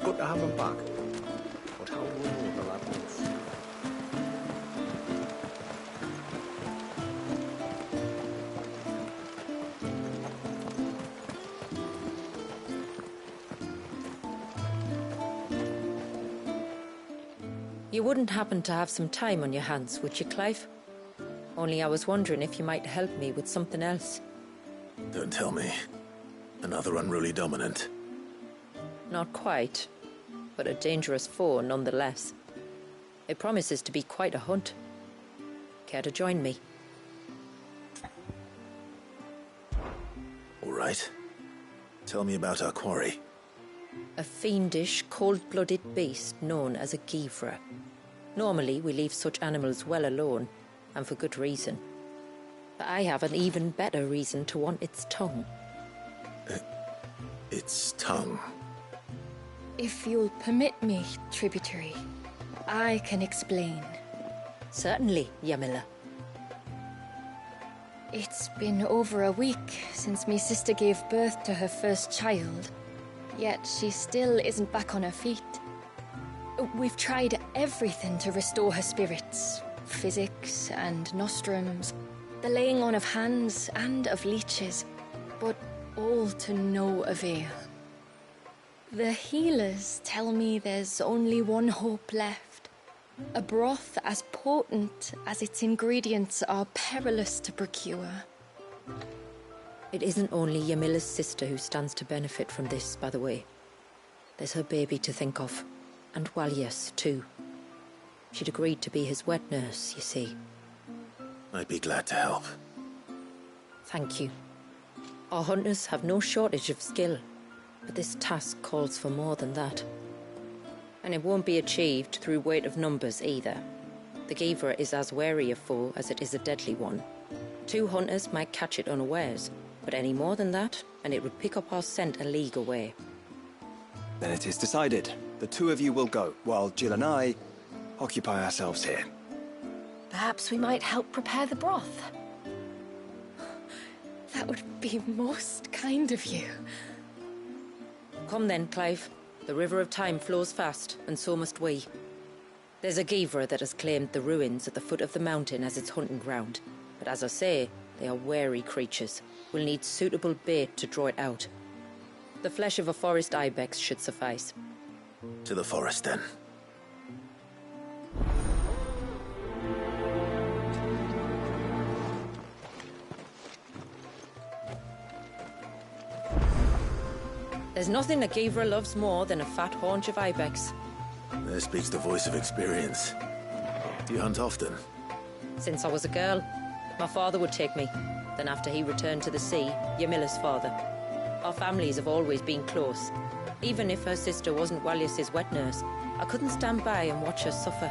Good to have him back. But how do we know the lad knows? You wouldn't happen to have some time on your hands, would you, Clive? Only I was wondering if you might help me with something else. Don't tell me. Another unruly dominant. Not quite, but a dangerous foe nonetheless. It promises to be quite a hunt. Care to join me? All right. Tell me about our quarry. A fiendish, cold-blooded beast known as a Givra. Normally, we leave such animals well alone, and for good reason. But I have an even better reason to want its tongue. Its tongue? If you'll permit me, tributary, I can explain. Certainly, Yamila. It's been over a week since me sister gave birth to her first child, yet she still isn't back on her feet. We've tried everything to restore her spirits. Physics and nostrums, the laying on of hands and of leeches, but all to no avail. The healers tell me there's only one hope left. A broth as potent as its ingredients are perilous to procure. It isn't only Yamila's sister who stands to benefit from this, by the way. There's her baby to think of, and Walias, too. She'd agreed to be his wet nurse, you see. I'd be glad to help. Thank you. Our hunters have no shortage of skill, but this task calls for more than that. And it won't be achieved through weight of numbers either. The Givra is as wary a foe as it is a deadly one. 2 hunters might catch it unawares, but any more than that, and it would pick up our scent a league away. Then it is decided. The 2 of you will go, while Jill and I occupy ourselves here. Perhaps we might help prepare the broth. That would be most kind of you. Come then, Clive. The river of time flows fast, and so must we. There's a Givra that has claimed the ruins at the foot of the mountain as its hunting ground. But as I say, they are wary creatures. We'll need suitable bait to draw it out. The flesh of a forest ibex should suffice. To the forest, then. There's nothing a Givra loves more than a fat haunch of ibex. There speaks the voice of experience. Do you hunt often? Since I was a girl, my father would take me. Then after he returned to the sea, Yamila's father. Our families have always been close. Even if her sister wasn't Walias's wet nurse, I couldn't stand by and watch her suffer.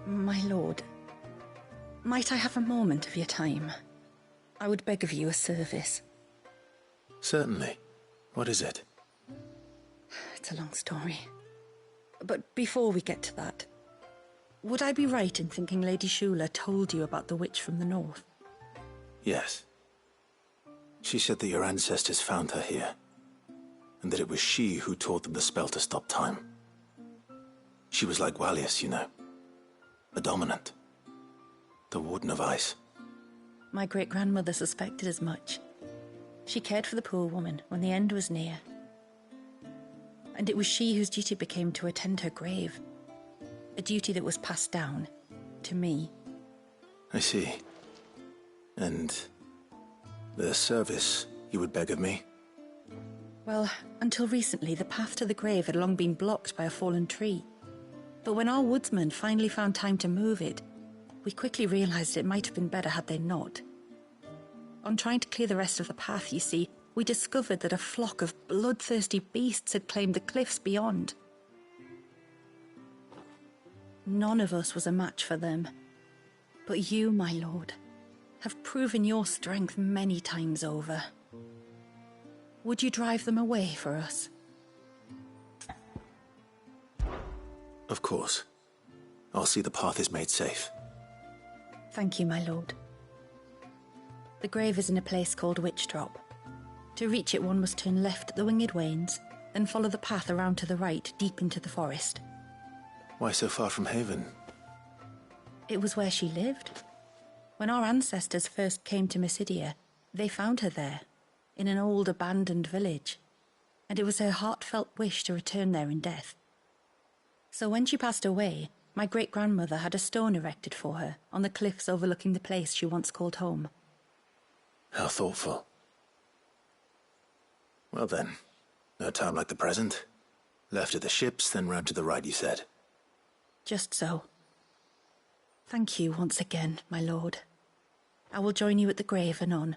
My lord, might I have a moment of your time? I would beg of you a service. Certainly. What is it? It's a long story. But before we get to that, would I be right in thinking Lady Shula told you about the witch from the north? Yes. She said that your ancestors found her here, and that it was she who taught them the spell to stop time. She was like Walias, you know. A dominant. The Warden of Ice. My great-grandmother suspected as much. She cared for the poor woman when the end was near. And it was she whose duty became to attend her grave. A duty that was passed down to me. I see. And the service you would beg of me? Well, until recently, the path to the grave had long been blocked by a fallen tree. But when our woodsmen finally found time to move it, we quickly realized it might have been better had they not. On trying to clear the rest of the path, you see, we discovered that a flock of bloodthirsty beasts had claimed the cliffs beyond. None of us was a match for them. But you, my lord, have proven your strength many times over. Would you drive them away for us? Of course. I'll see the path is made safe. Thank you, my lord. The grave is in a place called Witchdrop. To reach it, one must turn left at the Winged Wains, then follow the path around to the right, deep into the forest. Why so far from Haven? It was where she lived. When our ancestors first came to Mysidia, they found her there, in an old abandoned village, and it was her heartfelt wish to return there in death. So when she passed away, my great-grandmother had a stone erected for her on the cliffs overlooking the place she once called home. How thoughtful. Well then, no time like the present. Left at the ships, then round to the right, you said. Just so. Thank you once again, my lord. I will join you at the grave anon.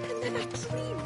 And then I dreamed.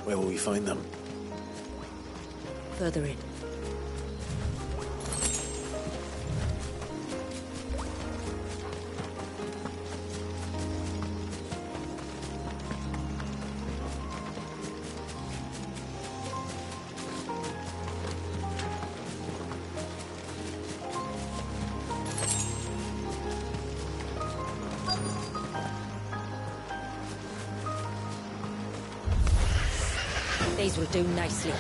Where will we find them? Further in. These will do nicely.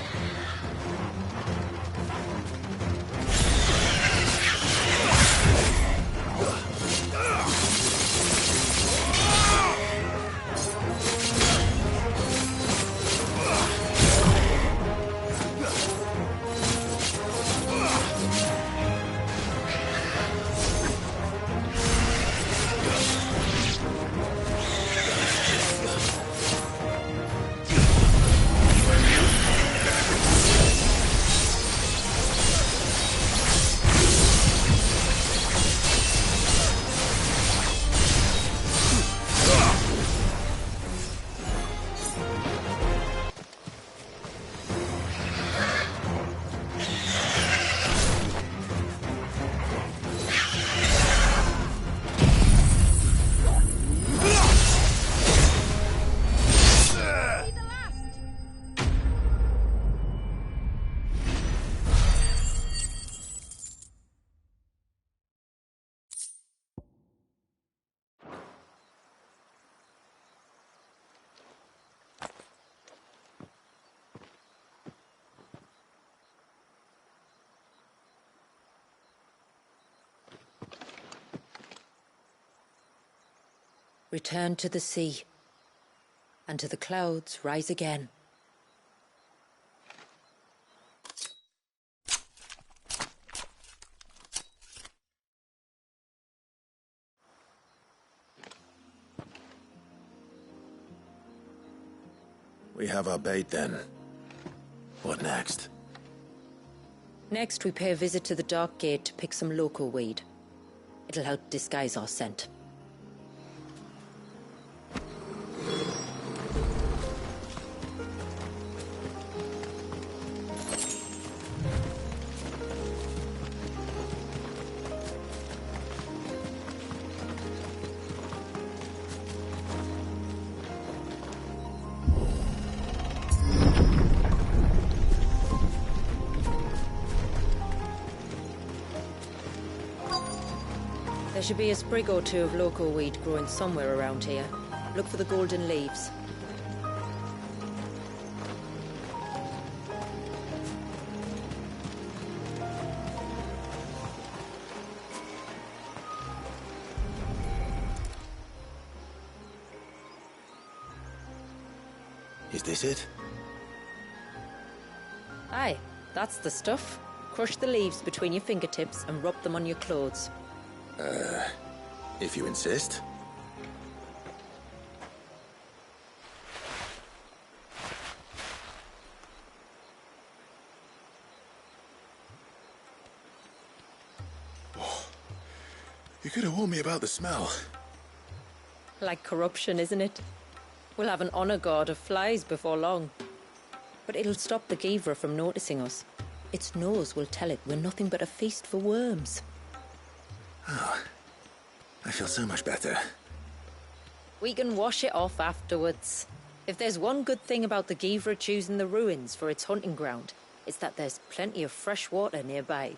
Return to the sea, and to the clouds rise again. We have our bait then. What next? Next, we pay a visit to the Dark Gate to pick some local weed. It'll help disguise our scent. There should be a sprig or two of local weed growing somewhere around here. Look for the golden leaves. Is this it? Aye, that's the stuff. Crush the leaves between your fingertips and rub them on your clothes. If you insist. Oh, you could have warned me about the smell. Like corruption, isn't it? We'll have an honor guard of flies before long. But it'll stop the Givra from noticing us. Its nose will tell it we're nothing but a feast for worms. Oh, I feel so much better. We can wash it off afterwards. If there's one good thing about the Givra choosing the ruins for its hunting ground, it's that there's plenty of fresh water nearby.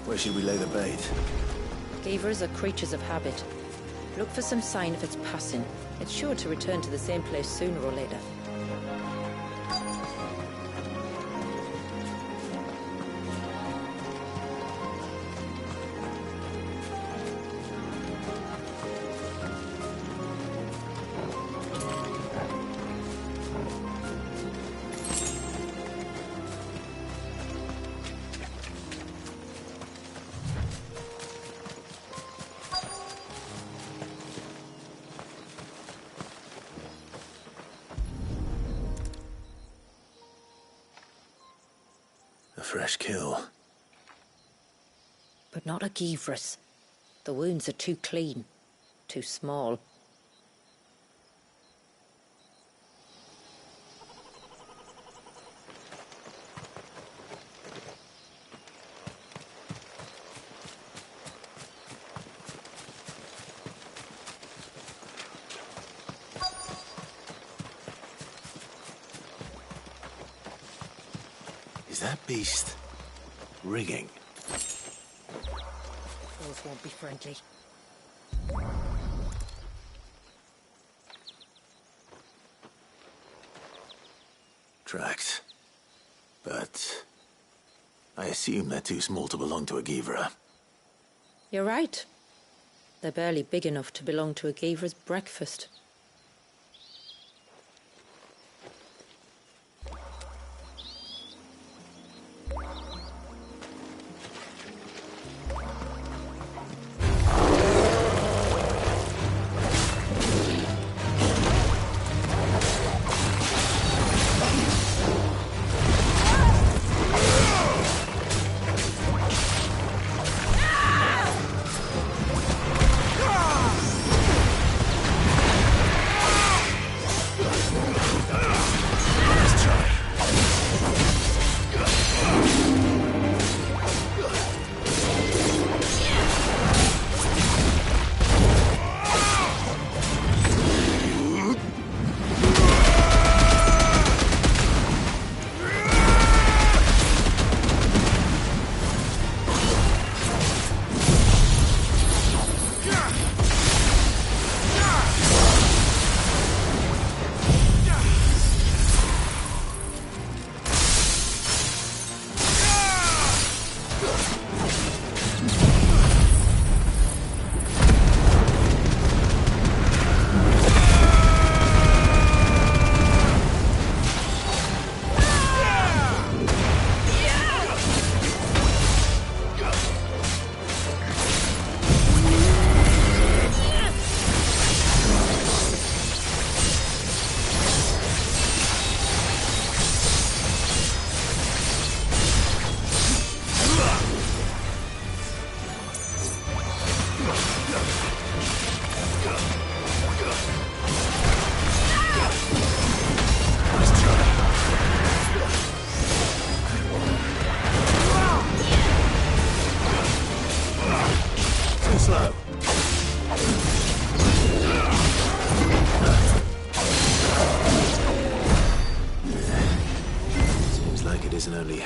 Where should we lay the bait? Givras are creatures of habit. Look for some sign of its passing. It's sure to return to the same place sooner or later. A fresh kill. But not a Givras. The wounds are too clean, too small. Is that beast rigging? Those won't be friendly. Tracks. But I assume they're too small to belong to a Givra. You're right. They're barely big enough to belong to a Givra's breakfast.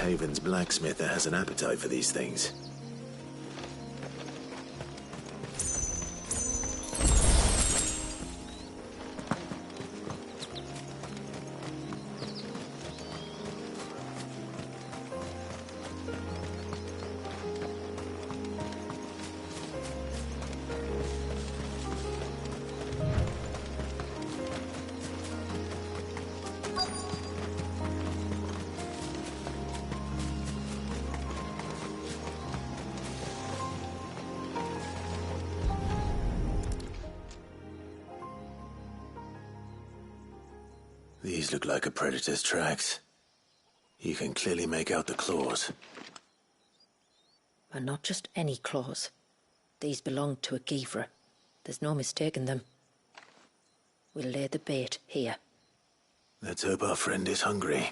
Haven's blacksmith that has an appetite for these things. These look like a predator's tracks. You can clearly make out the claws. And not just any claws. These belonged to a Givra. There's no mistaking them. We'll lay the bait here. Let's hope our friend is hungry.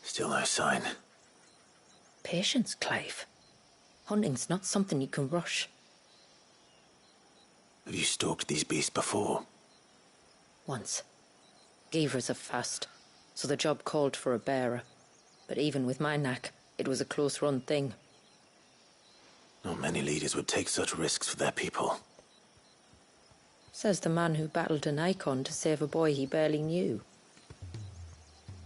Still no sign. Patience, Clive. Hunting's not something you can rush. Have you stalked these beasts before? Once. Givras are fast, so the job called for a bearer. But even with my knack, it was a close-run thing. Not many leaders would take such risks for their people. Says the man who battled an icon to save a boy he barely knew.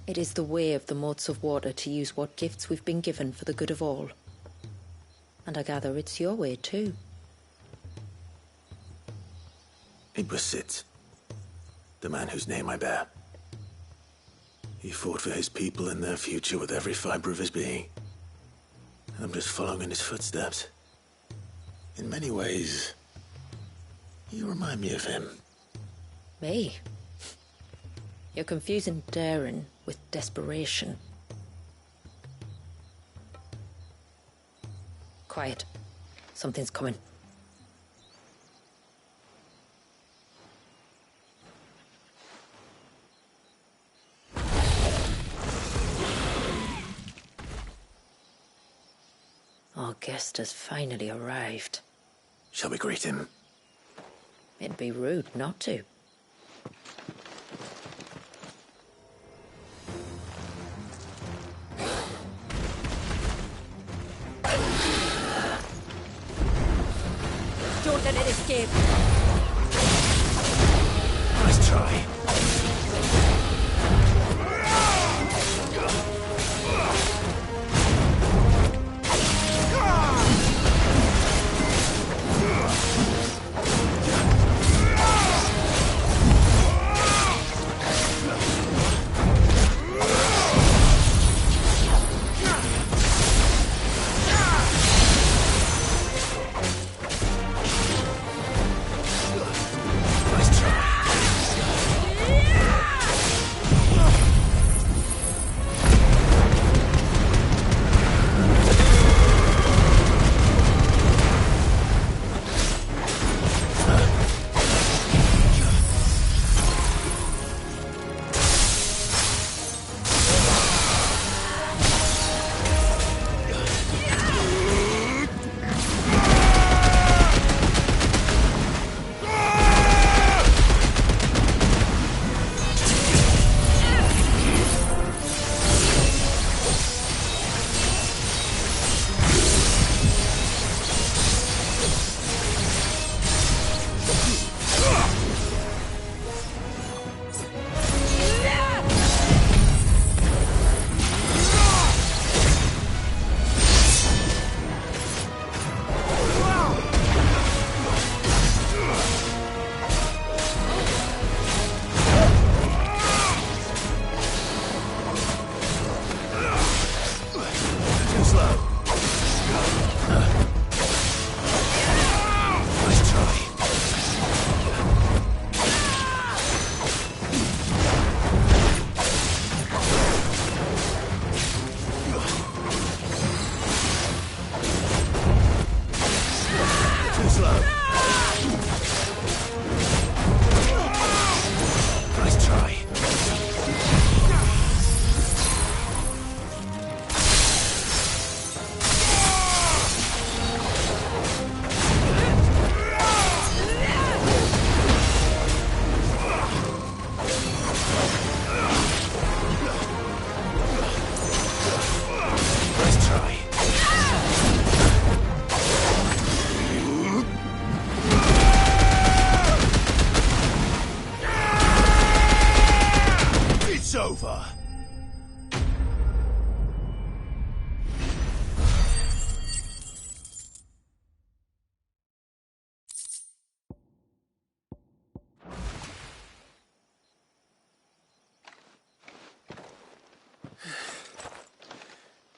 It is the way of the moats of water to use what gifts we've been given for the good of all. And I gather it's your way too. It was Sid, the man whose name I bear. He fought for his people and their future with every fiber of his being. And I'm just following in his footsteps. In many ways, you remind me of him. Me? You're confusing daring with desperation. Quiet. Something's coming. Our guest has finally arrived. Shall we greet him? It'd be rude not to. Don't let it escape. Nice try.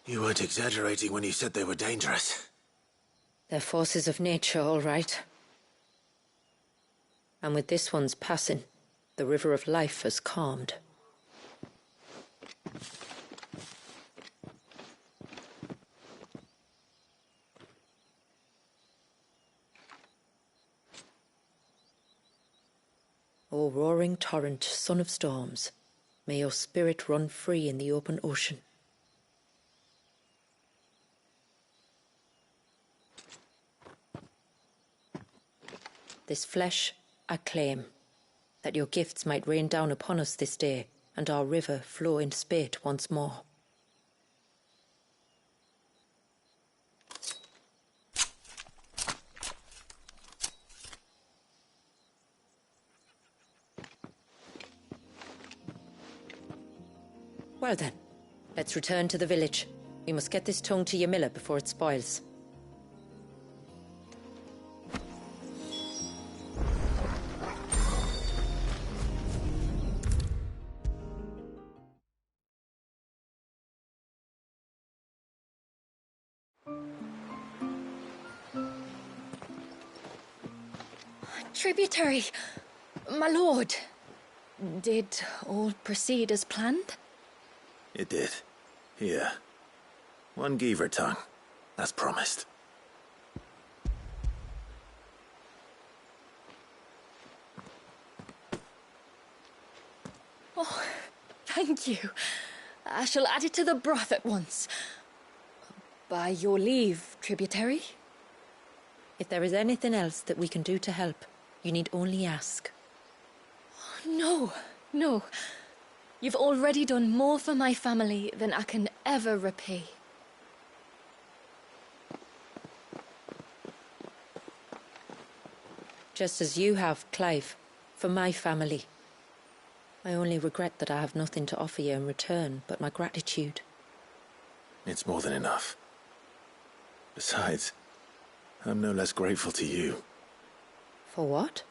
You weren't exaggerating when you said they were dangerous. They're forces of nature, all right. And with this one's passing, the river of life has calmed. O roaring torrent, son of storms, may your spirit run free in the open ocean. This flesh I claim, that your gifts might rain down upon us this day, and our river flow in spate once more. Well then, let's return to the village. We must get this tongue to Ymilla before it spoils. Tributary, my lord. Did all proceed as planned? It did. Here. One Geaver tongue, as promised. Oh, thank you. I shall add it to the broth at once. By your leave, Tributary. If there is anything else that we can do to help, you need only ask. No, no. You've already done more for my family than I can ever repay. Just as you have, Clive, for my family. I only regret that I have nothing to offer you in return but my gratitude. It's more than enough. Besides, I'm no less grateful to you. For what?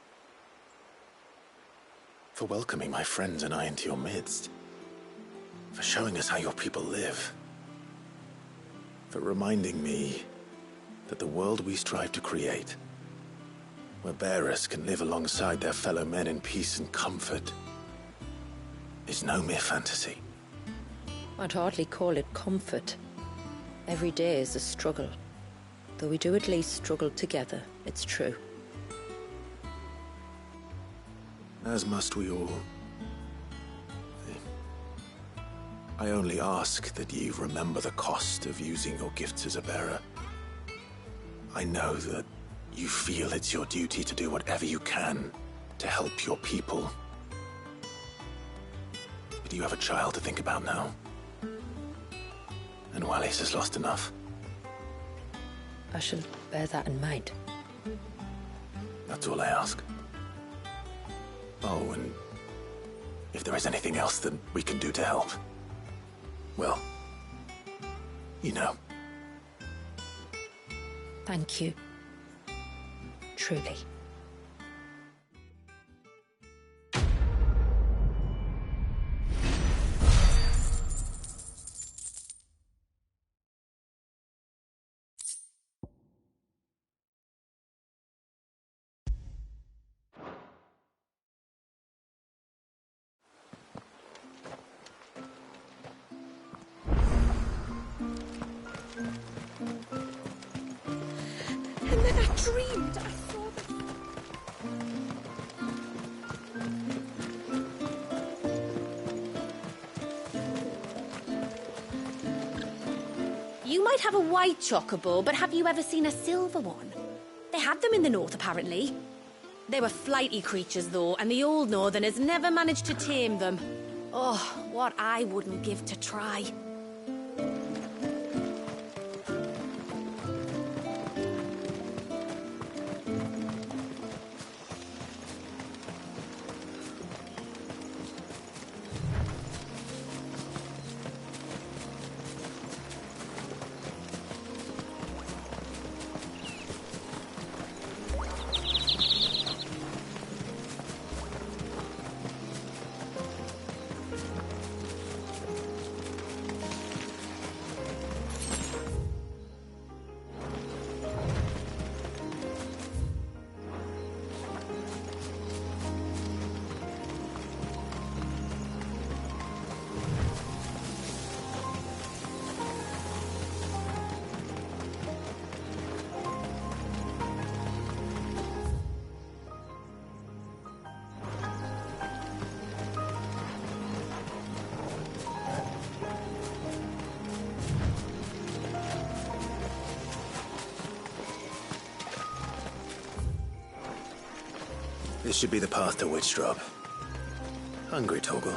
For welcoming my friends and I into your midst. For showing us how your people live. For reminding me that the world we strive to create, where bearers can live alongside their fellow men in peace and comfort, is no mere fantasy. I'd hardly call it comfort. Every day is a struggle. Though we do at least struggle together, it's true. As must we all. I only ask that you remember the cost of using your gifts as a bearer. I know that you feel it's your duty to do whatever you can to help your people. But you have a child to think about now. And Wallis has lost enough. I shall bear that in mind. That's all I ask. Oh, and if there is anything else that we can do to help, well, you know. Thank you. Truly. And then I dreamed I saw them. You might have a white chocobo, but have you ever seen a silver one? They had them in the north, apparently. They were flighty creatures, though, and the old northerners never managed to tame them. Oh, what I wouldn't give to try. This should be the path to Witchdrop. Hungry, Torgal?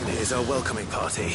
Here's our welcoming party.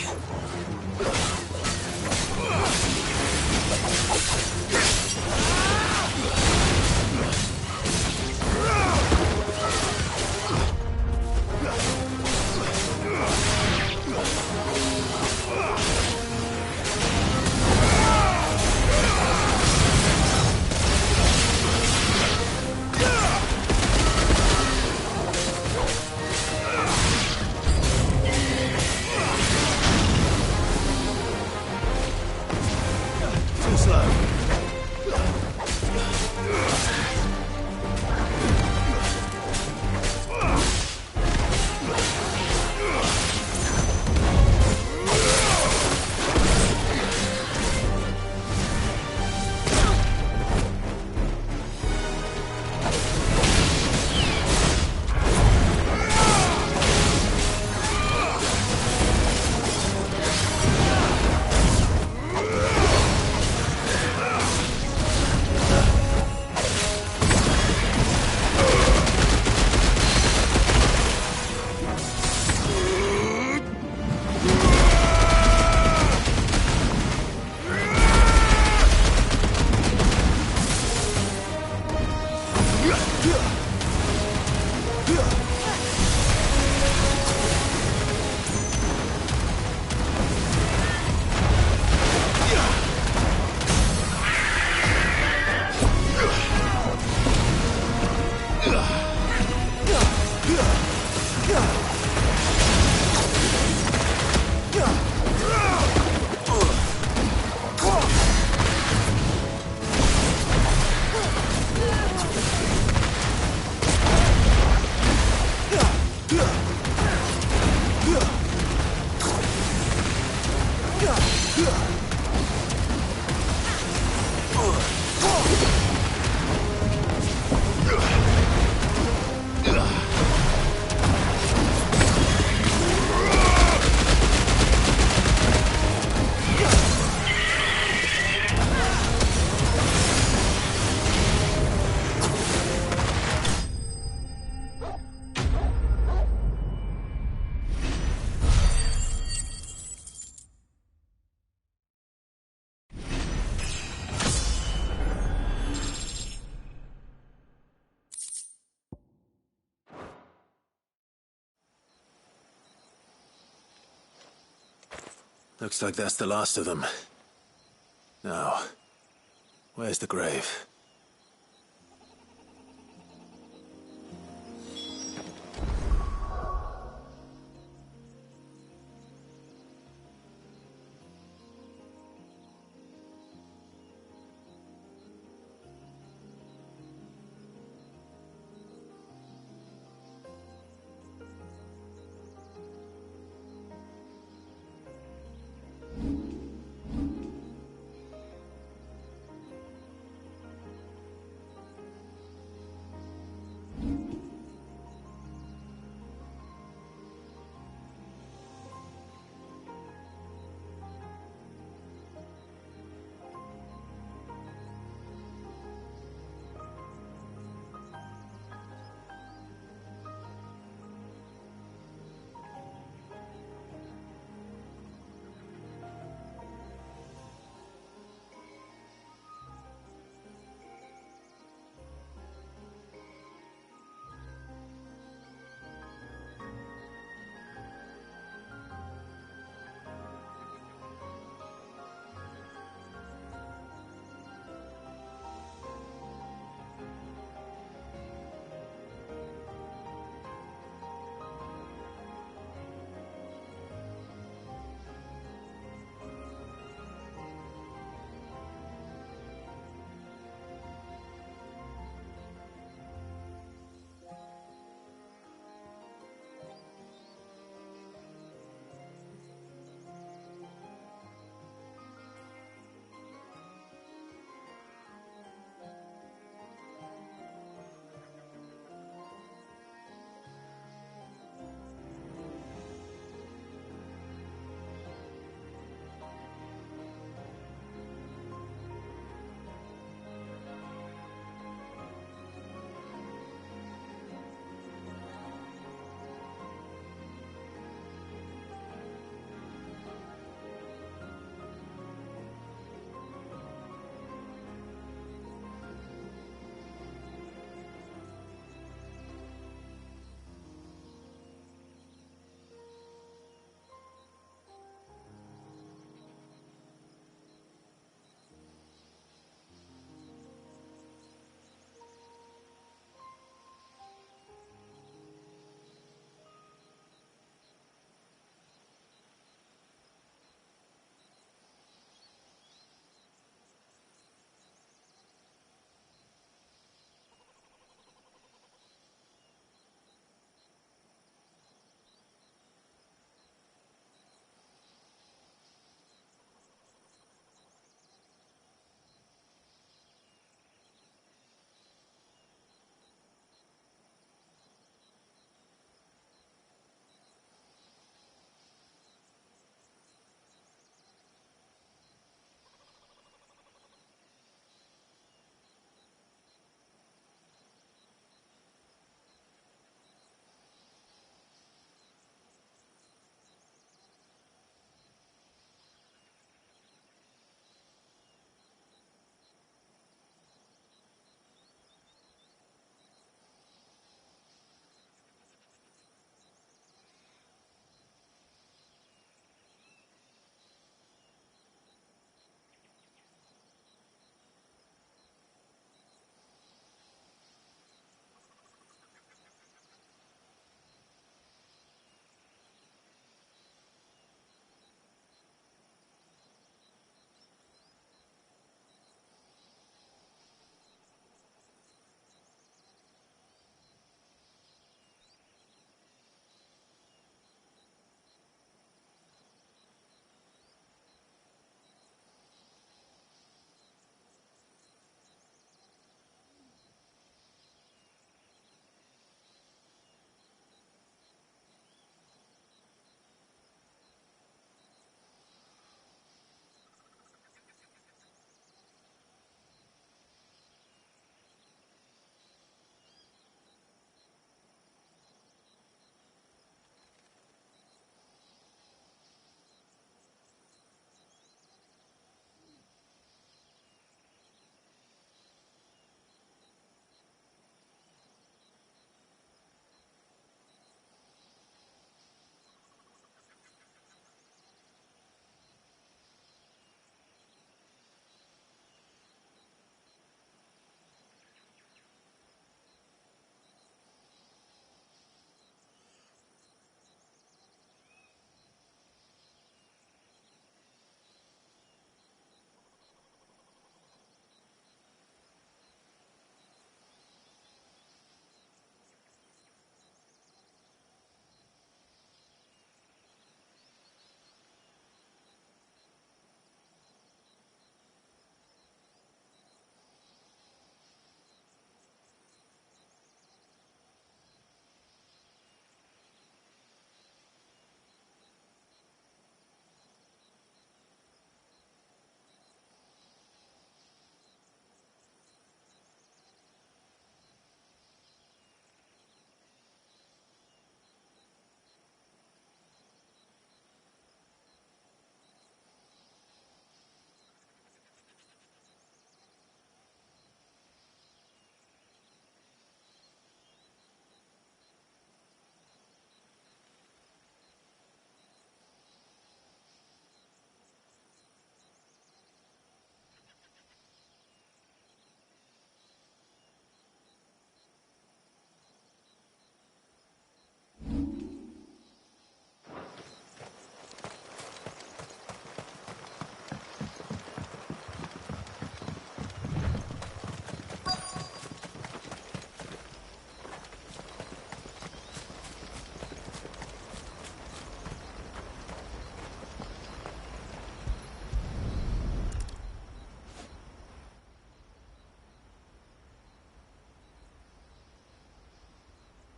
Looks like that's the last of them. Now, where's the grave?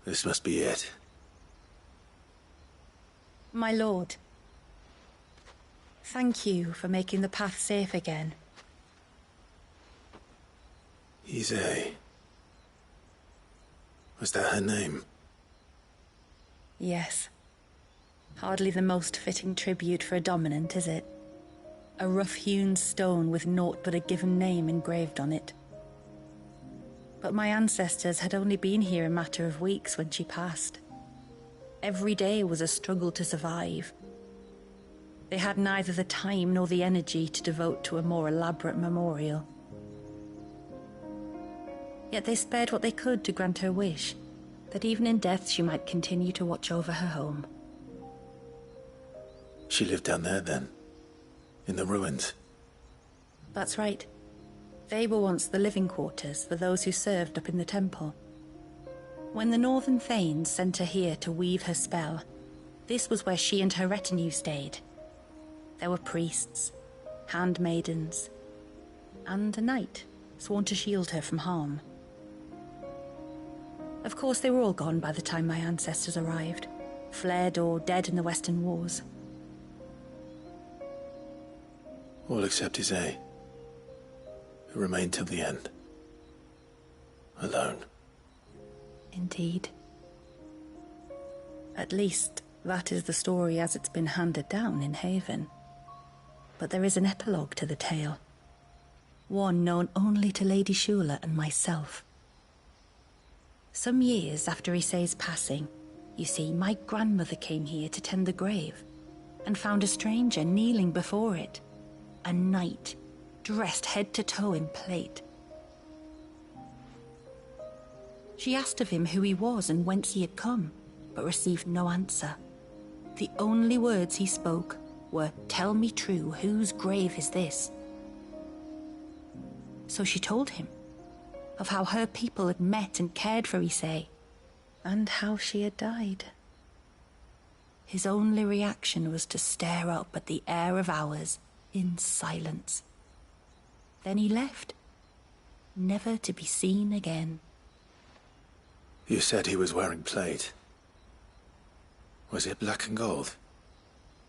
This must be it. My lord, thank you for making the path safe again. Ise. Was that her name? Yes. Hardly the most fitting tribute for a dominant, is it? A rough-hewn stone with naught but a given name engraved on it. But my ancestors had only been here a matter of weeks when she passed. Every day was a struggle to survive. They had neither the time nor the energy to devote to a more elaborate memorial. Yet they spared what they could to grant her wish, that even in death she might continue to watch over her home. She lived down there then? In the ruins? That's right. They were once the living quarters for those who served up in the temple. When the Northern Thanes sent her here to weave her spell, this was where she and her retinue stayed. There were priests, handmaidens, and a knight sworn to shield her from harm. Of course, they were all gone by the time my ancestors arrived, fled or dead in the Western Wars. All except Ise, who remained till the end. Alone. Indeed. At least, that is the story as it's been handed down in Haven. But there is an epilogue to the tale. One known only to Lady Shula and myself. Some years after Ise's passing, you see, my grandmother came here to tend the grave, and found a stranger kneeling before it. A knight, dressed head to toe in plate. She asked of him who he was and whence he had come, but received no answer. The only words he spoke were, "Tell me true, whose grave is this?" So she told him of how her people had met and cared for Ise, and how she had died. His only reaction was to stare up at the air of hours in silence. Then he left, never to be seen again. You said he was wearing plate. Was it black and gold?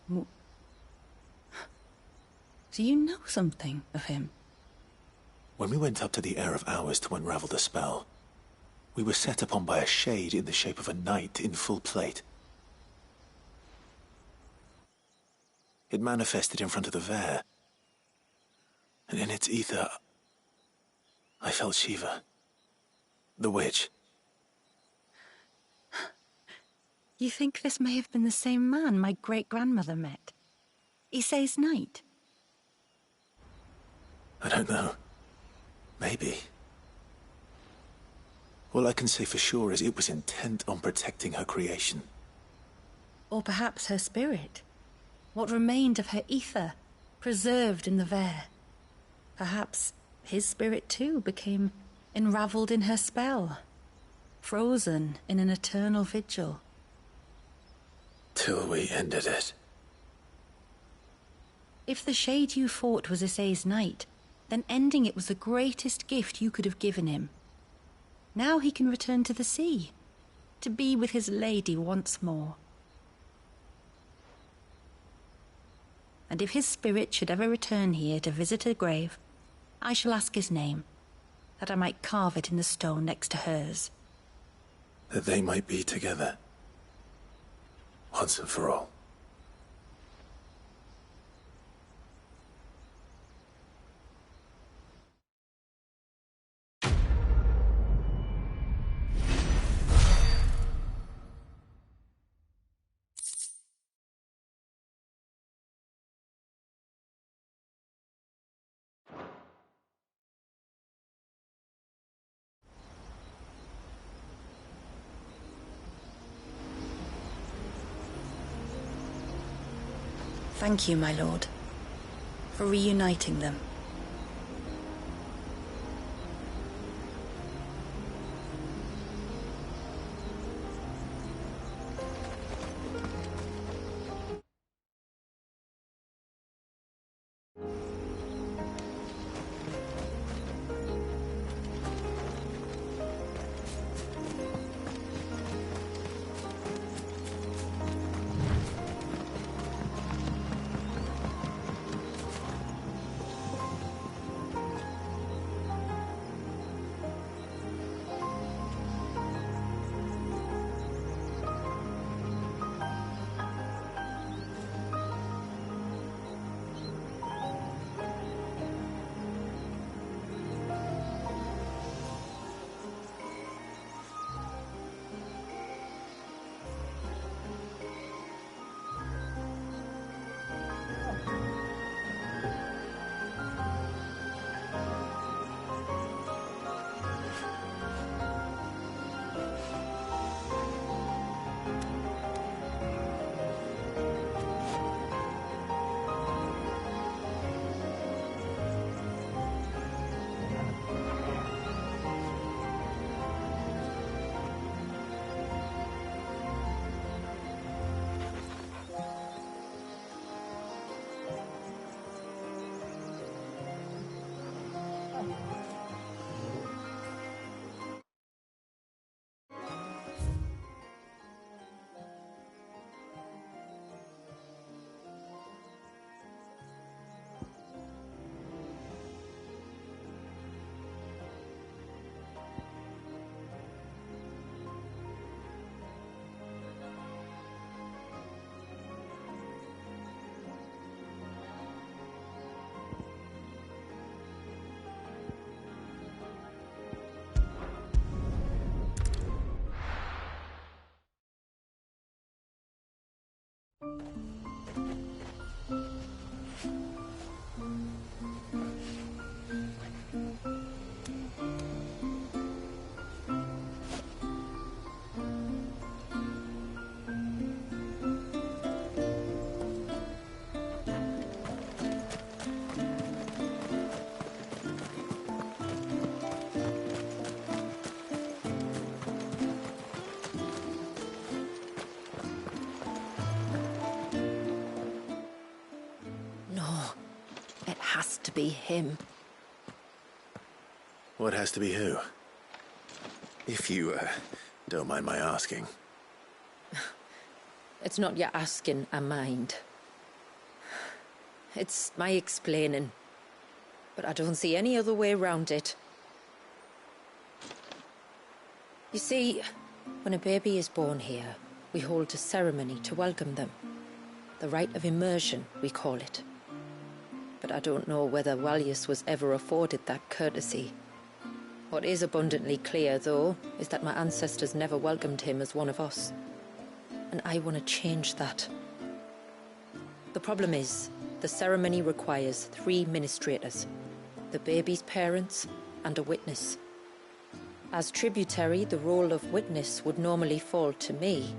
Do you know something of him? When we went up to the Air of Hours to unravel the spell, we were set upon by a shade in the shape of a knight in full plate. It manifested in front of the Vare, and in its ether, I felt Shiva, the witch. You think this may have been the same man my great-grandmother met? Ise's knight? I don't know. Maybe. All I can say for sure is it was intent on protecting her creation. Or perhaps her spirit. What remained of her ether, preserved in the Vare. Perhaps his spirit too became enraveled in her spell, frozen in an eternal vigil. Till we ended it. If the shade you fought was Ise's knight, then ending it was the greatest gift you could have given him. Now he can return to the sea, to be with his lady once more. And if his spirit should ever return here to visit her grave, I shall ask his name, that I might carve it in the stone next to hers. That they might be together. Once and for all. Thank you, my lord, for reuniting them. No, it has to be him. What has to be who? If you, don't mind my asking. It's not your asking, I mind. It's my explaining. But I don't see any other way around it. You see, when a baby is born here, we hold a ceremony to welcome them. The rite of immersion, we call it. But I don't know whether Wallius was ever afforded that courtesy. What is abundantly clear, though, is that my ancestors never welcomed him as one of us. And I want to change that. The problem is, the ceremony requires 3 ministrators, the baby's parents and a witness. As tributary, the role of witness would normally fall to me,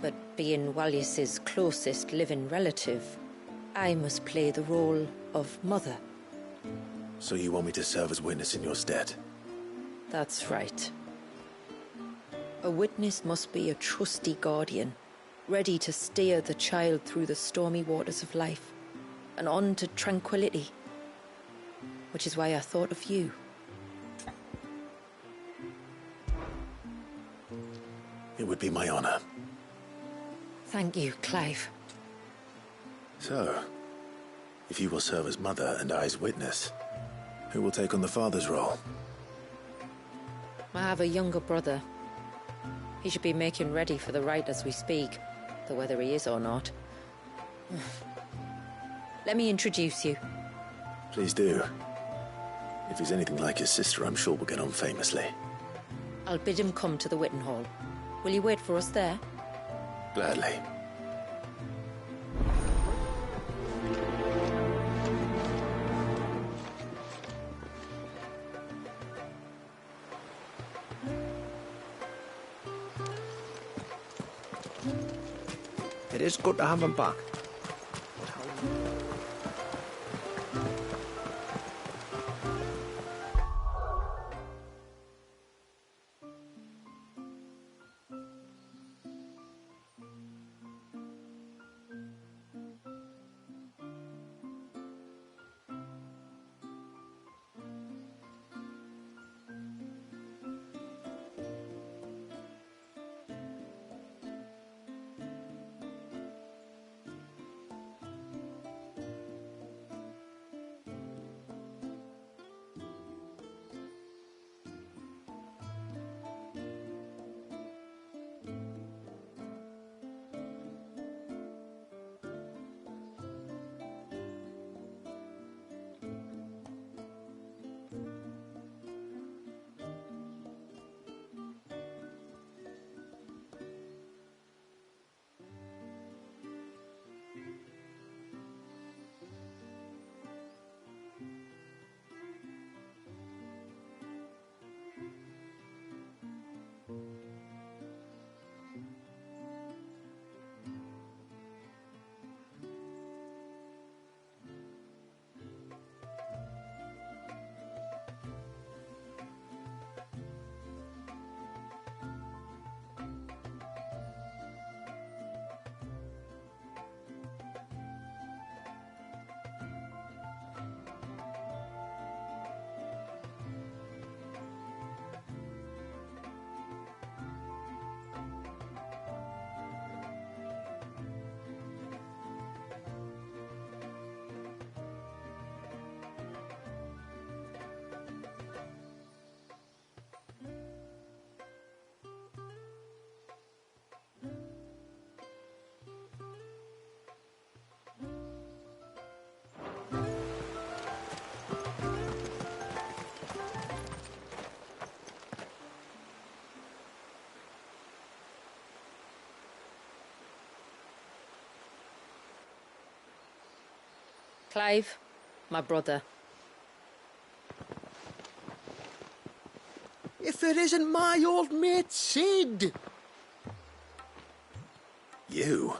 but being Wallius's closest living relative, I must play the role of mother. So you want me to serve as witness in your stead? That's right. A witness must be a trusty guardian, ready to steer the child through the stormy waters of life and on to tranquility. Which is why I thought of you. It would be my honor. Thank you, Clive. So, if you will serve as mother and I as witness, who will take on the father's role? I have a younger brother. He should be making ready for the rite as we speak, though whether he is or not. Let me introduce you. Please do. If he's anything like his sister, I'm sure we'll get on famously. I'll bid him come to the Witten Hall. Will you wait for us there? Gladly. It is good to have him back. Clive, my brother. If it isn't my old mate Sid! You?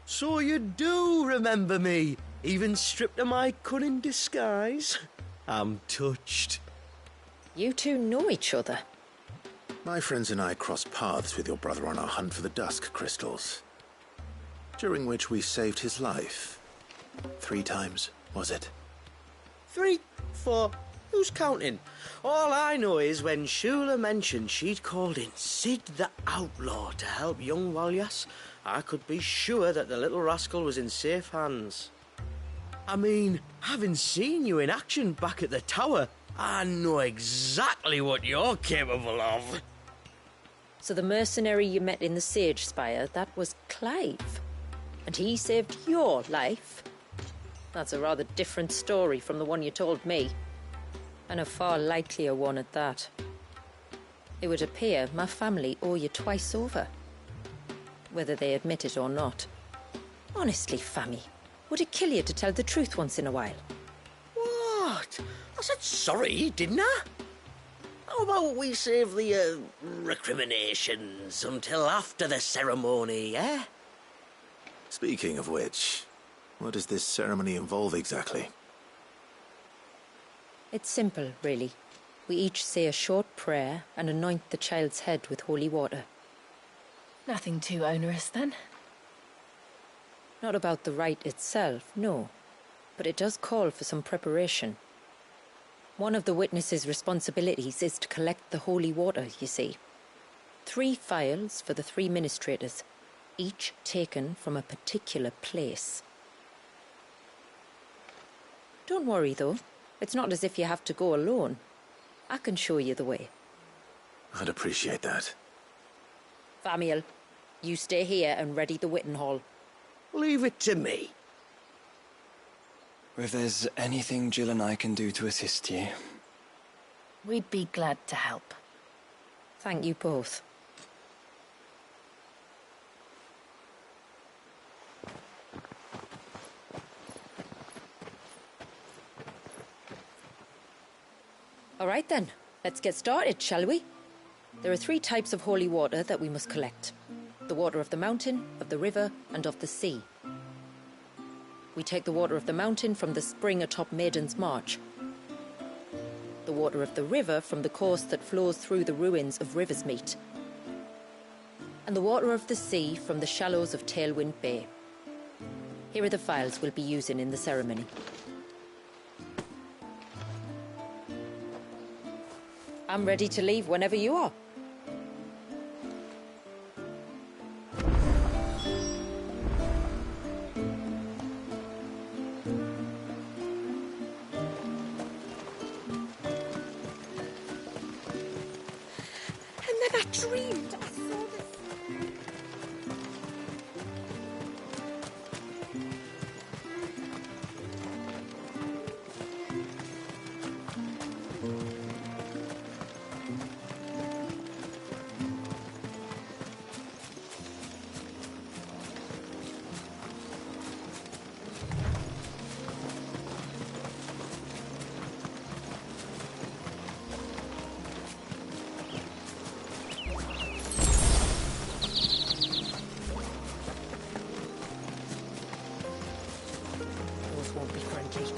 So you do remember me, even stripped of my cunning disguise? I'm touched. You two know each other. My friends and I crossed paths with your brother on our hunt for the Dusk Crystals, during which we saved his life. 3 times, was it? 3, 4, who's counting? All I know is when Shula mentioned she'd called in Sid the Outlaw to help young Walyas, I could be sure that the little rascal was in safe hands. I mean, having seen you in action back at the tower, I know exactly what you're capable of. So the mercenary you met in the Sage Spire, that was Clive. And he saved your life? That's a rather different story from the one you told me. And a far likelier one at that. It would appear my family owe you twice over. Whether they admit it or not. Honestly, Fammy, would it kill you to tell the truth once in a while? What? I said sorry, didn't I? How about we save the, recriminations until after the ceremony, eh? Speaking of which, what does this ceremony involve exactly? It's simple, really. We each say a short prayer and anoint the child's head with holy water. Nothing too onerous, then. Not about the rite itself, no. But it does call for some preparation. One of the witness's responsibilities is to collect the holy water, you see. 3 phials for the 3 ministrators, each taken from a particular place. Don't worry, though. It's not as if you have to go alone. I can show you the way. I'd appreciate that. Famiel, you stay here and ready the Witten Hall. Leave it to me. If there's anything Jill and I can do to assist you... We'd be glad to help. Thank you both. All right then, let's get started, shall we? There are 3 types of holy water that we must collect. The water of the mountain, of the river, and of the sea. We take the water of the mountain from the spring atop Maiden's March. The water of the river from the course that flows through the ruins of Riversmeet. And the water of the sea from the shallows of Tailwind Bay. Here are the phials we'll be using in the ceremony. I'm ready to leave whenever you are. And then I dreamed I saw this. Those won't be friendly.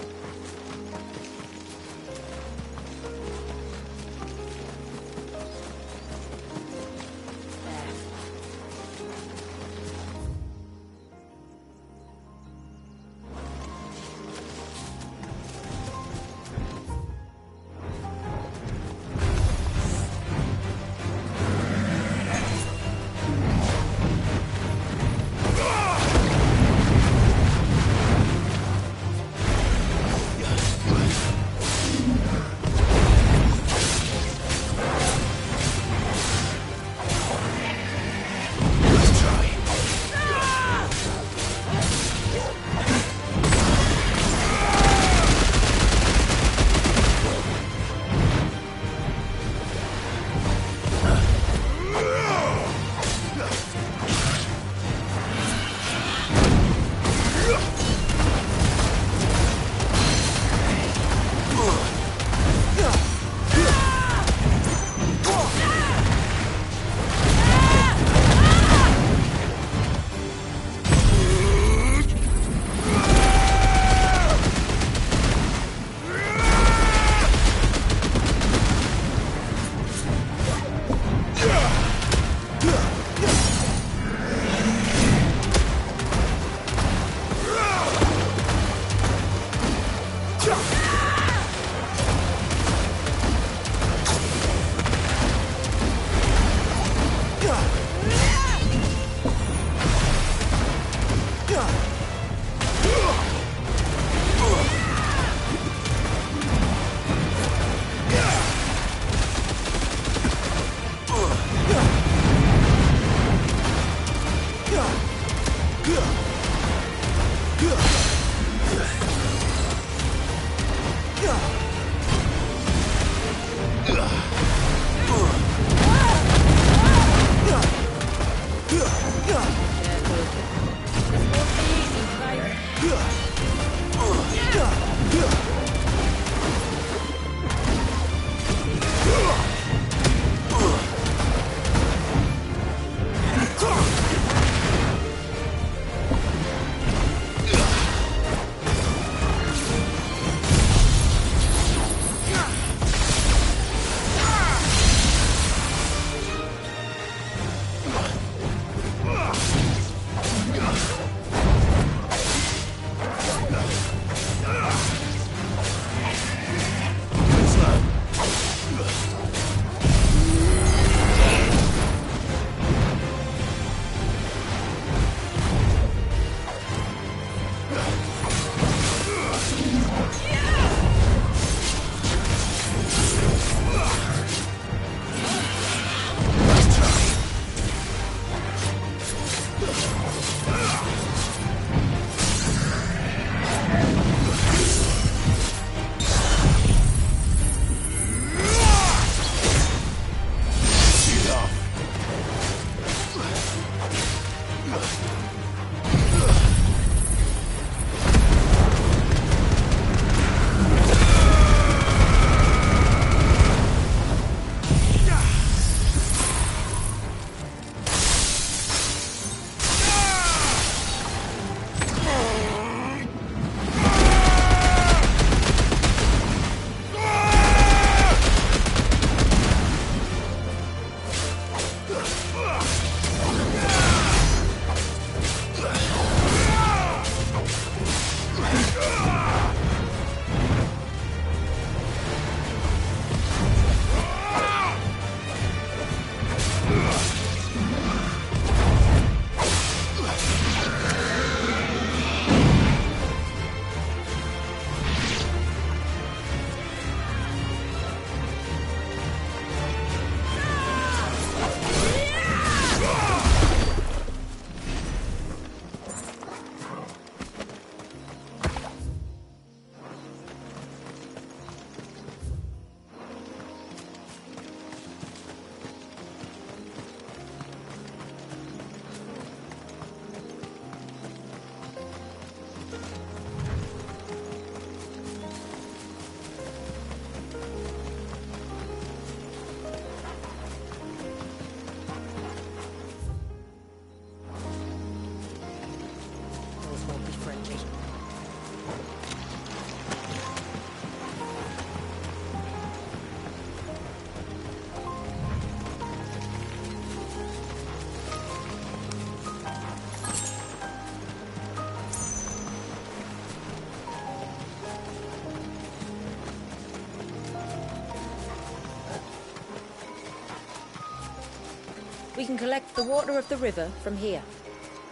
We can collect the water of the river from here.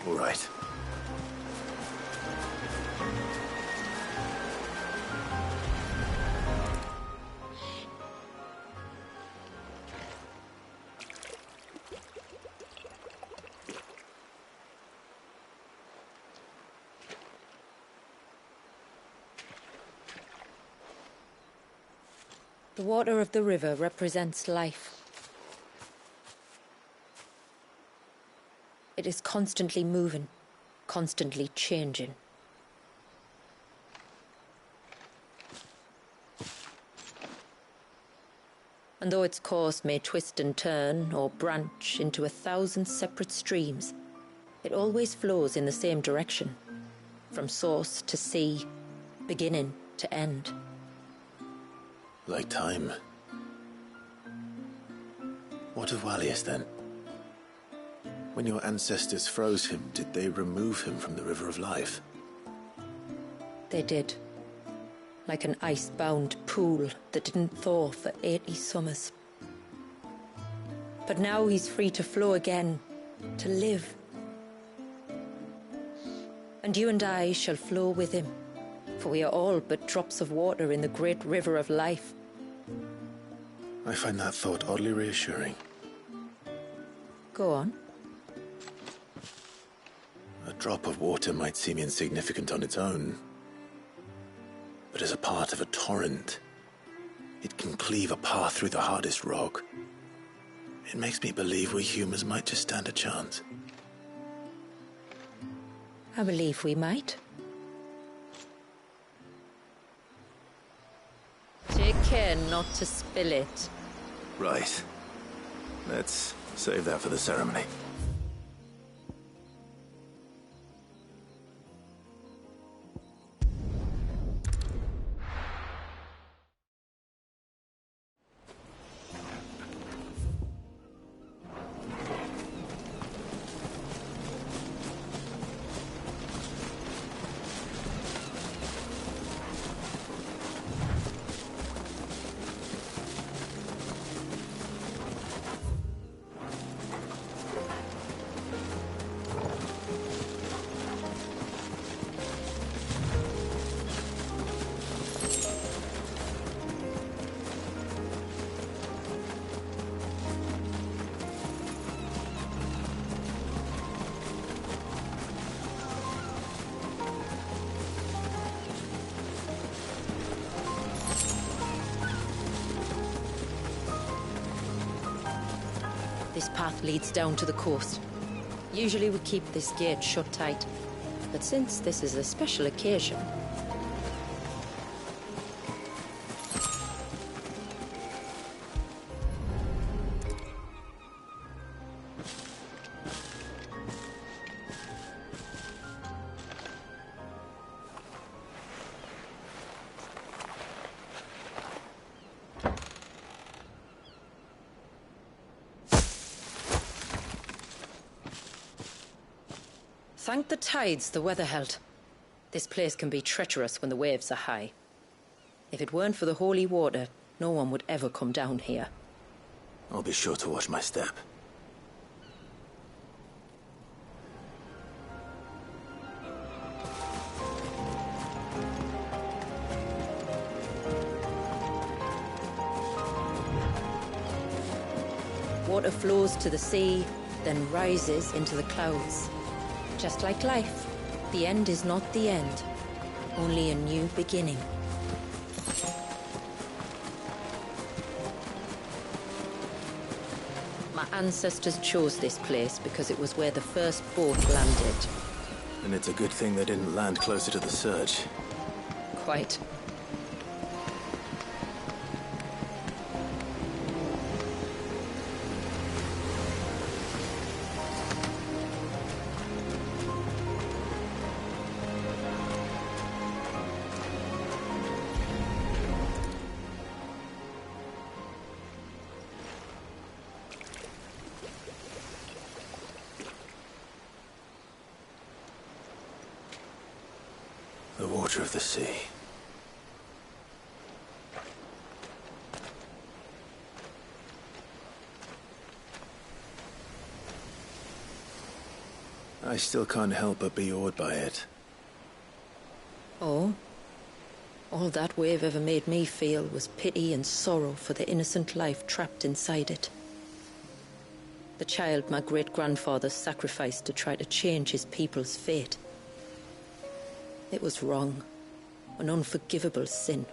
All right. The water of the river represents life. It is constantly moving, constantly changing. And though its course may twist and turn or branch into 1,000 separate streams, it always flows in the same direction, from source to sea, beginning to end. Like time. What of Wallius then? When your ancestors froze him, did they remove him from the River of Life? They did. Like an ice-bound pool that didn't thaw for 80 summers. But now he's free to flow again, to live. And you and I shall flow with him, for we are all but drops of water in the great river of life. I find that thought oddly reassuring. Go on. A drop of water might seem insignificant on its own, but as a part of a torrent, it can cleave a path through the hardest rock. It makes me believe we humans might just stand a chance. I believe we might. Take care not to spill it. Right. Let's save that for the ceremony. This path leads down to the coast. Usually we keep this gate shut tight, but since this is a special occasion... Thank the tides the weather held. This place can be treacherous when the waves are high. If it weren't for the holy water, no one would ever come down here. I'll be sure to watch my step. Water flows to the sea, then rises into the clouds. Just like life, the end is not the end, only a new beginning. My ancestors chose this place because it was where the first boat landed. And it's a good thing they didn't land closer to the surge. Quite. The water of the sea. I still can't help but be awed by it. Oh? All that wave ever made me feel was pity and sorrow for the innocent life trapped inside it. The child my great-grandfather sacrificed to try to change his people's fate. It was wrong, an unforgivable sin.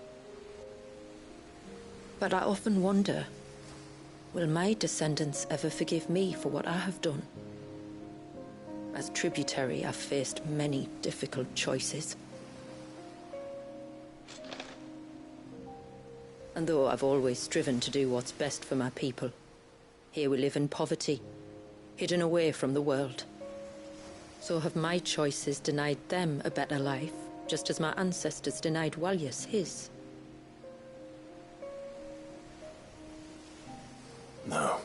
But I often wonder, will my descendants ever forgive me for what I have done? As tributary, I've faced many difficult choices. And though I've always striven to do what's best for my people, here we live in poverty, hidden away from the world. So have my choices denied them a better life, just as my ancestors denied Walyas his? No.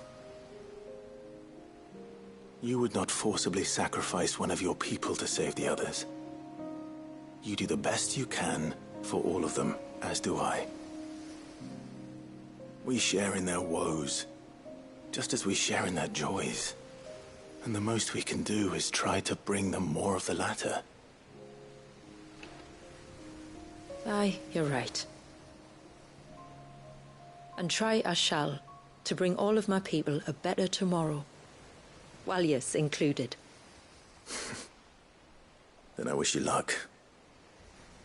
You would not forcibly sacrifice one of your people to save the others. You do the best you can for all of them, as do I. We share in their woes, just as we share in their joys. And the most we can do is try to bring them more of the latter. Aye, you're right. And try I shall, to bring all of my people a better tomorrow. Walyas included. Then I wish you luck.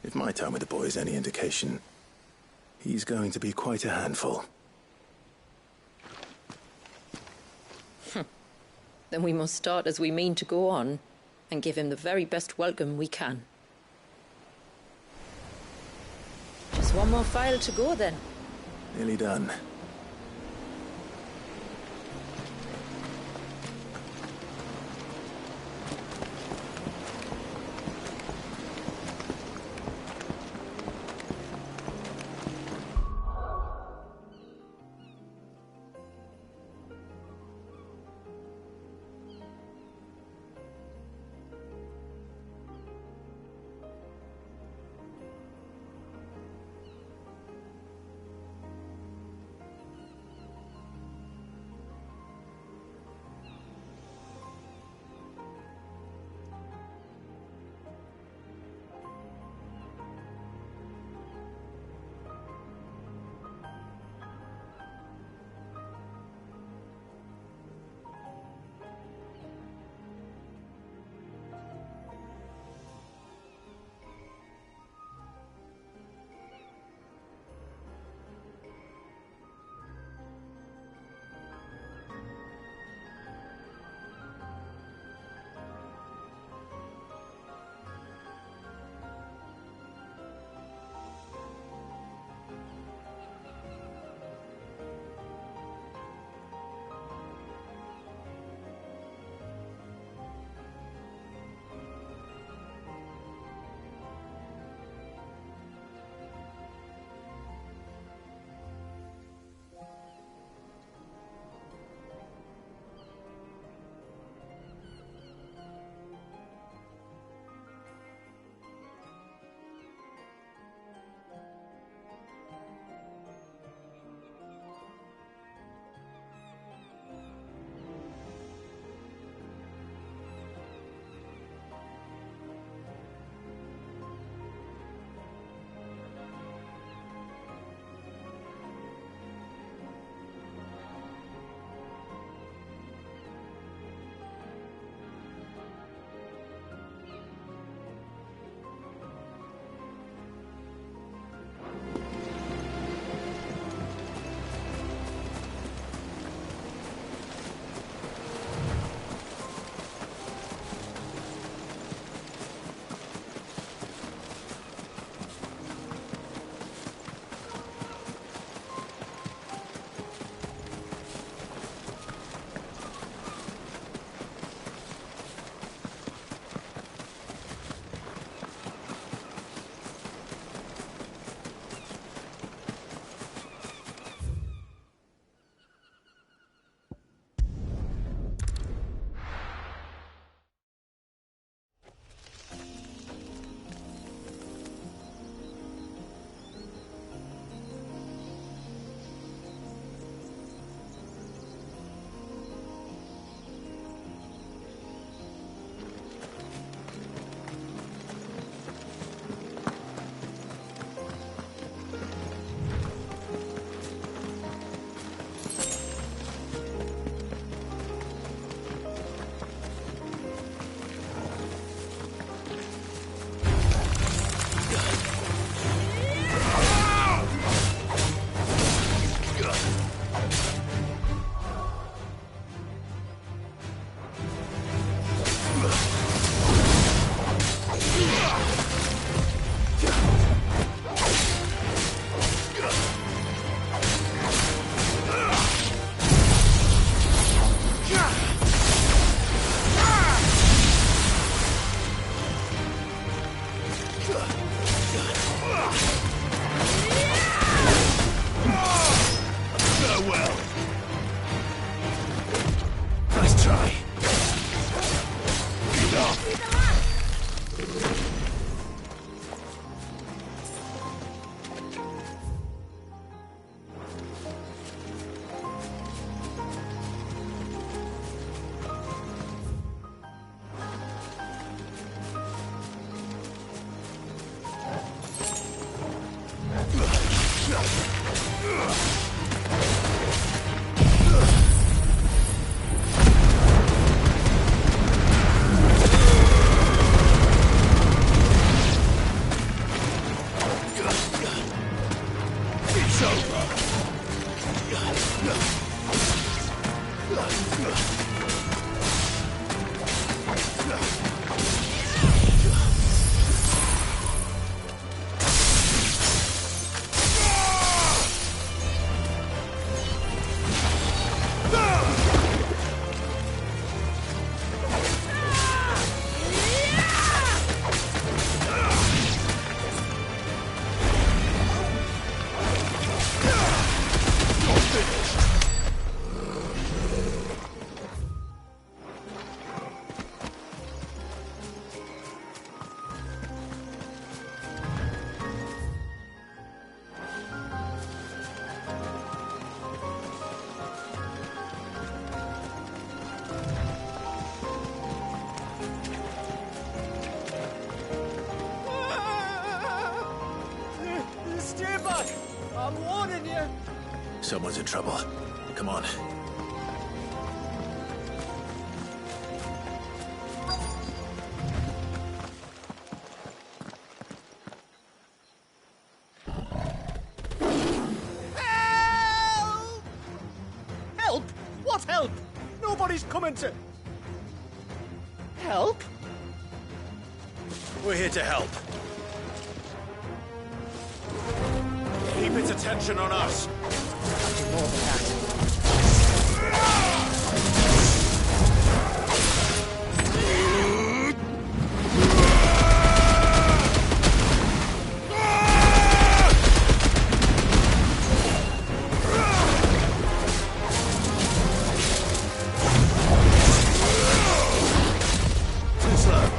If my time with the boy is any indication, he's going to be quite a handful. Then we must start as we mean to go on, and give him the very best welcome we can. Just one more file to go then. Nearly done. Stay back! I'm warning you! Someone's in trouble. Come on. Help! What help? Nobody's coming to... Help? We're here to help. Keep its attention on us. I'll do more than that. Too slow.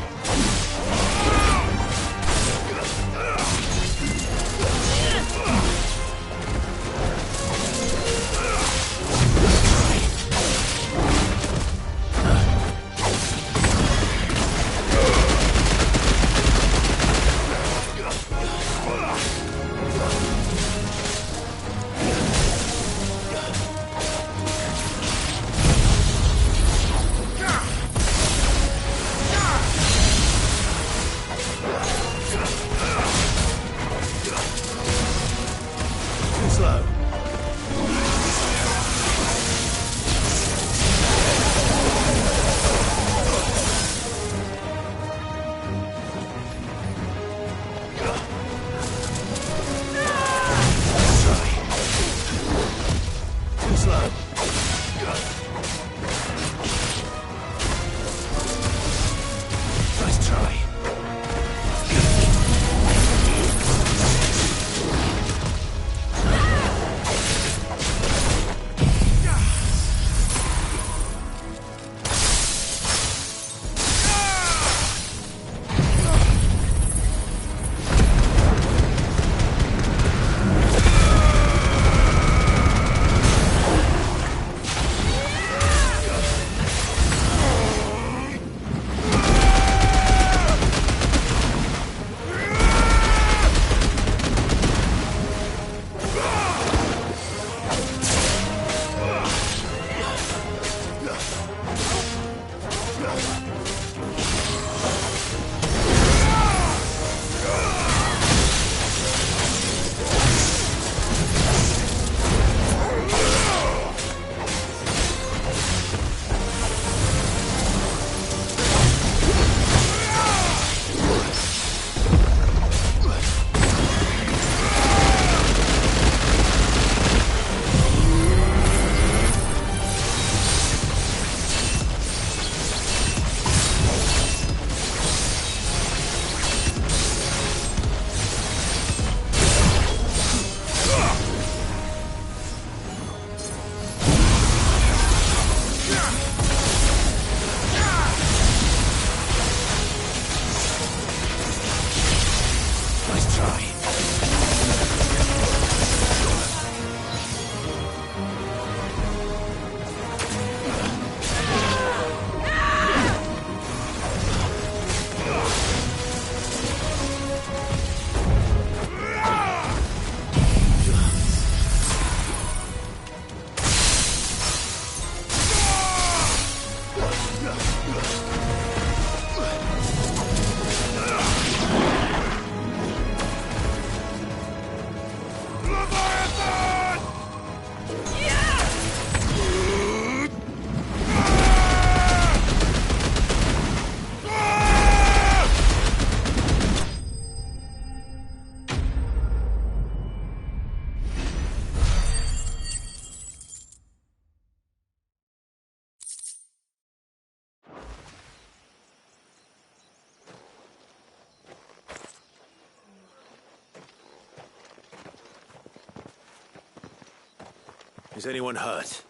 Is anyone hurt?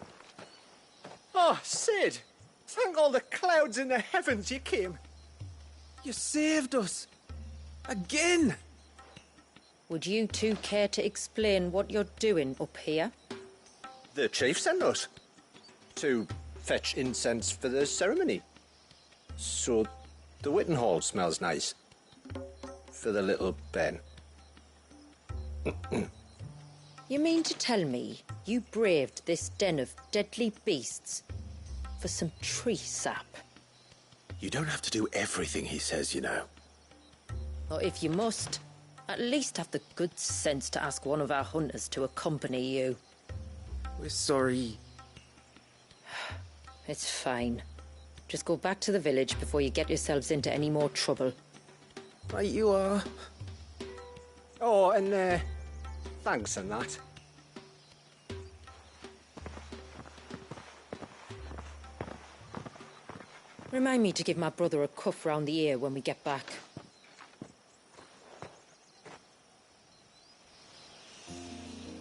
Oh, Sid! Thank all the clouds in the heavens you came. You saved us. Again! Would you two care to explain what you're doing up here? The chief sent us to fetch incense for the ceremony. So the Witten Hall smells nice. For the little Ben. You mean to tell me you braved this den of deadly beasts for some tree sap? You don't have to do everything he says, you know. Or if you must, at least have the good sense to ask one of our hunters to accompany you. We're sorry. It's fine. Just go back to the village before you get yourselves into any more trouble. Right you are. Oh, and thanks and that. Remind me to give my brother a cuff round the ear when we get back.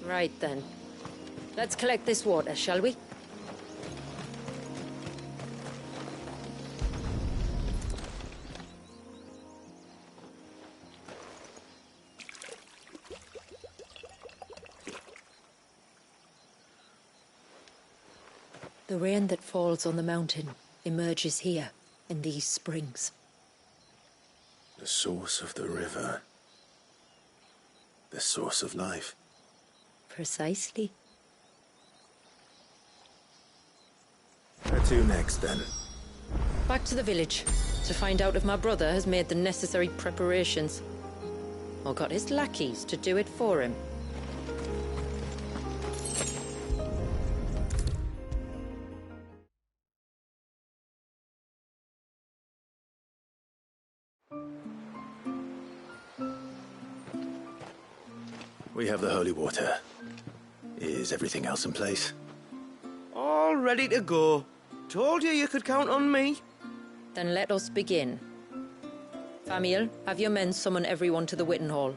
Right then. Let's collect this water, shall we? The rain that falls on the mountain emerges here, in these springs. The source of the river. The source of life. Precisely. Where to next, then? Back to the village, to find out if my brother has made the necessary preparations. Or got his lackeys to do it for him. We have the holy water. Is everything else in place? All ready to go. Told you could count on me. Then let us begin. Famiel, have your men summon everyone to the Witten Hall.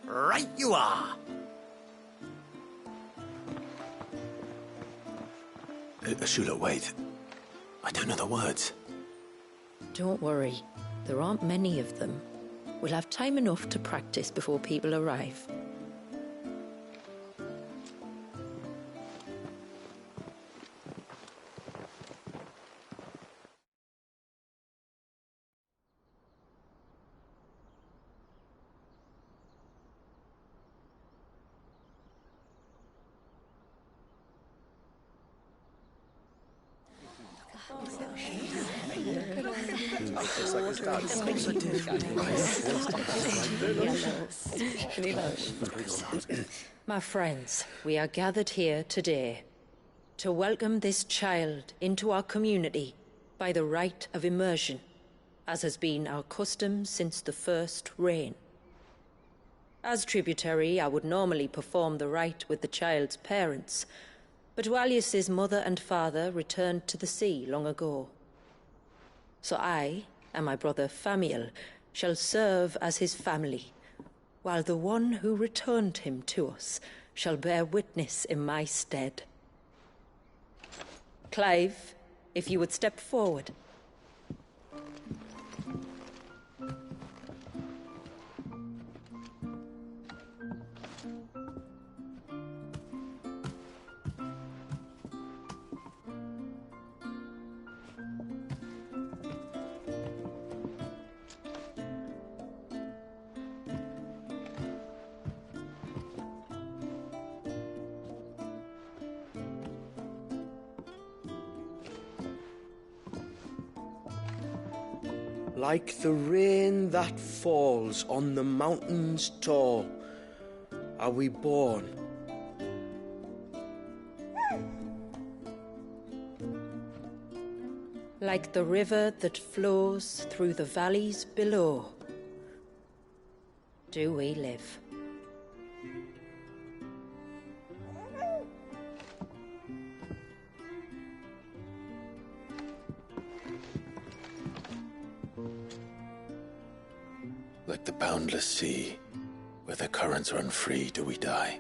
Right you are. Ashula, wait. I don't know the words. Don't worry. There aren't many of them. We'll have time enough to practice before people arrive. My friends, we are gathered here today to welcome this child into our community by the rite of immersion, as has been our custom since the first reign. As tributary, I would normally perform the rite with the child's parents, but Walius's mother and father returned to the sea long ago. So I and my brother Famiel shall serve as his family, while the one who returned him to us shall bear witness in my stead. Clive, if you would step forward. Like the rain that falls on the mountains tall, are we born. Like the river that flows through the valleys below, do we live. Like the boundless sea, where the currents run free, do we die.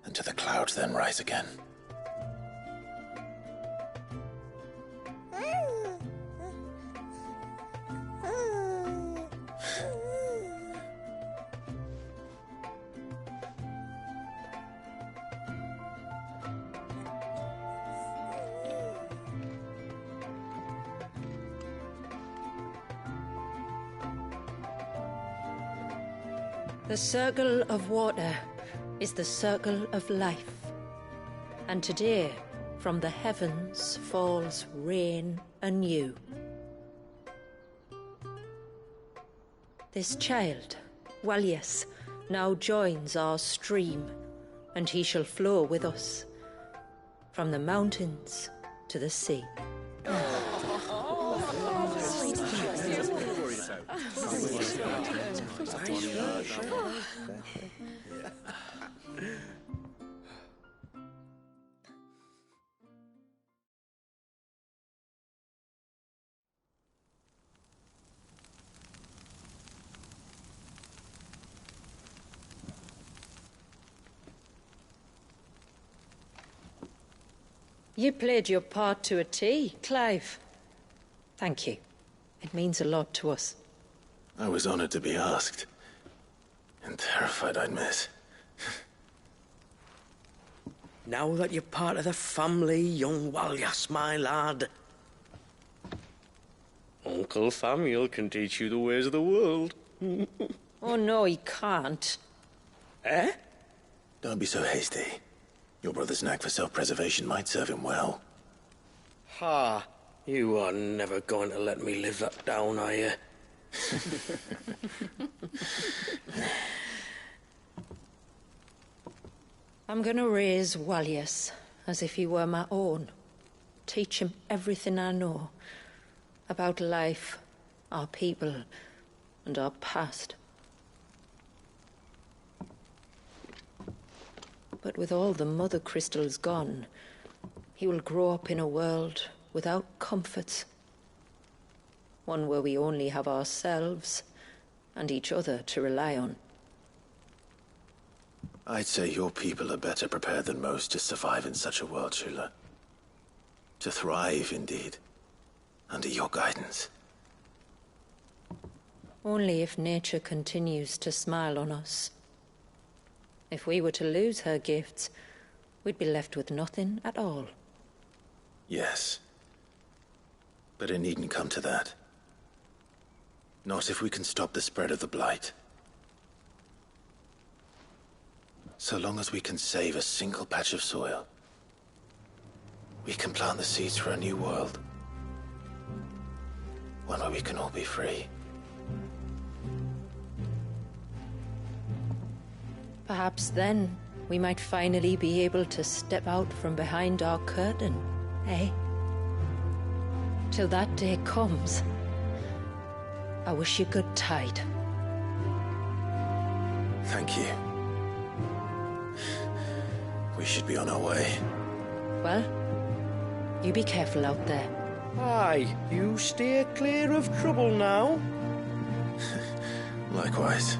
and to the clouds then rise again. The circle of water is the circle of life. And today, from the heavens falls rain anew. This child, Walias, now joins our stream, and he shall flow with us from the mountains to the sea. You played your part to a T, Clive. Thank you. It means a lot to us. I was honored to be asked. And terrified I'd miss. Now that you're part of the family, young Walyas, my lad. Uncle Samuel can teach you the ways of the world. Oh, no, he can't. Eh? Don't be so hasty. Your brother's knack for self-preservation might serve him well. Ha! You are never going to let me live that down, are you? I'm gonna raise Walias as if he were my own. Teach him everything I know about life, our people, and our past. But with all the mother crystals gone, he will grow up in a world without comforts. One where we only have ourselves and each other to rely on. I'd say your people are better prepared than most to survive in such a world, Shula. To thrive, indeed, under your guidance. Only if nature continues to smile on us. If we were to lose her gifts, we'd be left with nothing at all. Yes. But it needn't come to that. Not if we can stop the spread of the Blight. So long as we can save a single patch of soil, we can plant the seeds for a new world. One where we can all be free. Perhaps then we might finally be able to step out from behind our curtain, eh? Till that day comes, I wish you good tide. Thank you. We should be on our way. Well, you be careful out there. Aye, you steer clear of trouble now. Likewise.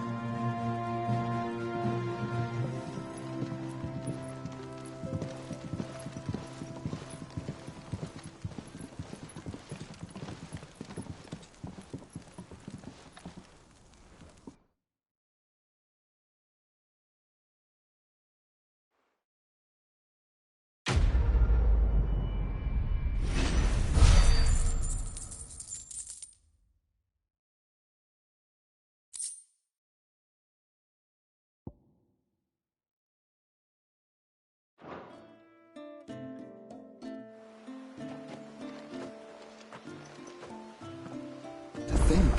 To think,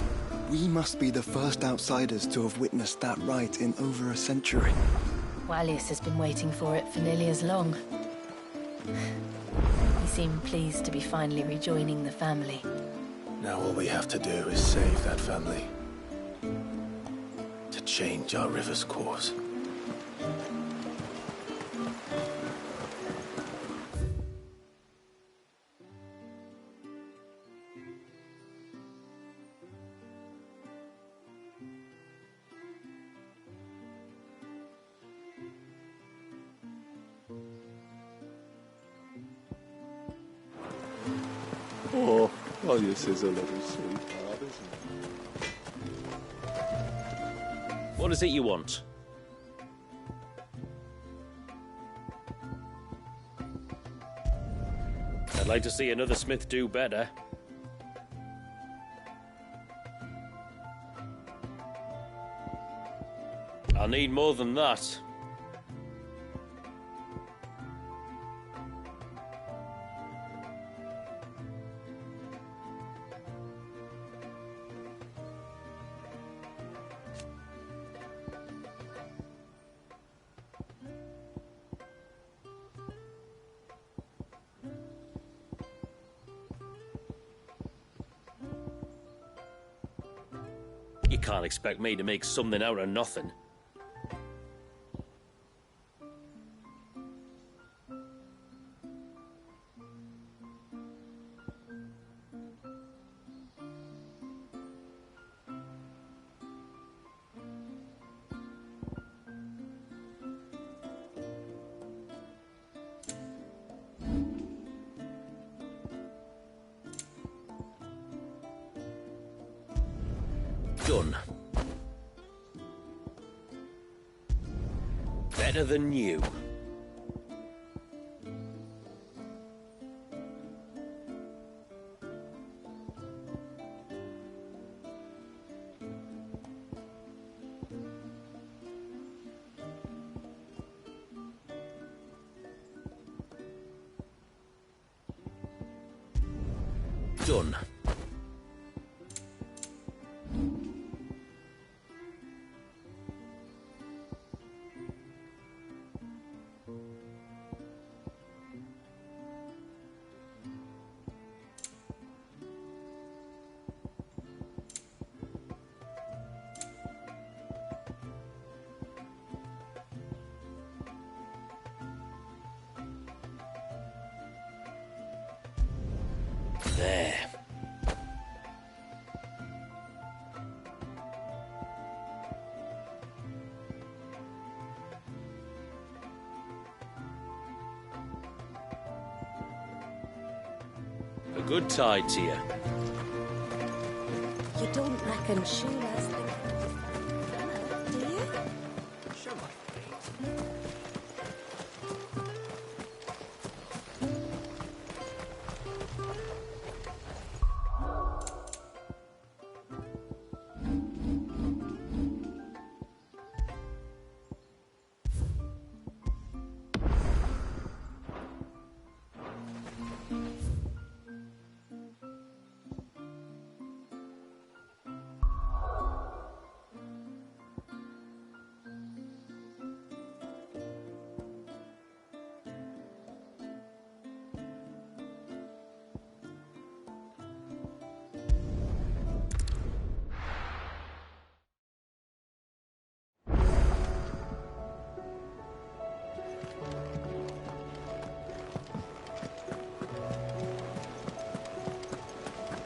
we must be the first outsiders to have witnessed that rite in over a century. Walias has been waiting for it for nearly as long. He seemed pleased to be finally rejoining the family. Now all we have to do is save that family. To change our river's course. Wallace is a little sweetheart, isn't What is it you want? I'd like to see another smith do better. I'll need more than that. You can't expect me to make something out of nothing. Done. Better than you. Done. There. A good tide to you. You don't reckon Shula's do you? Sure.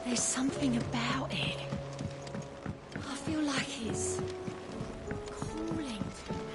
There's something about it. I feel like it's calling to me.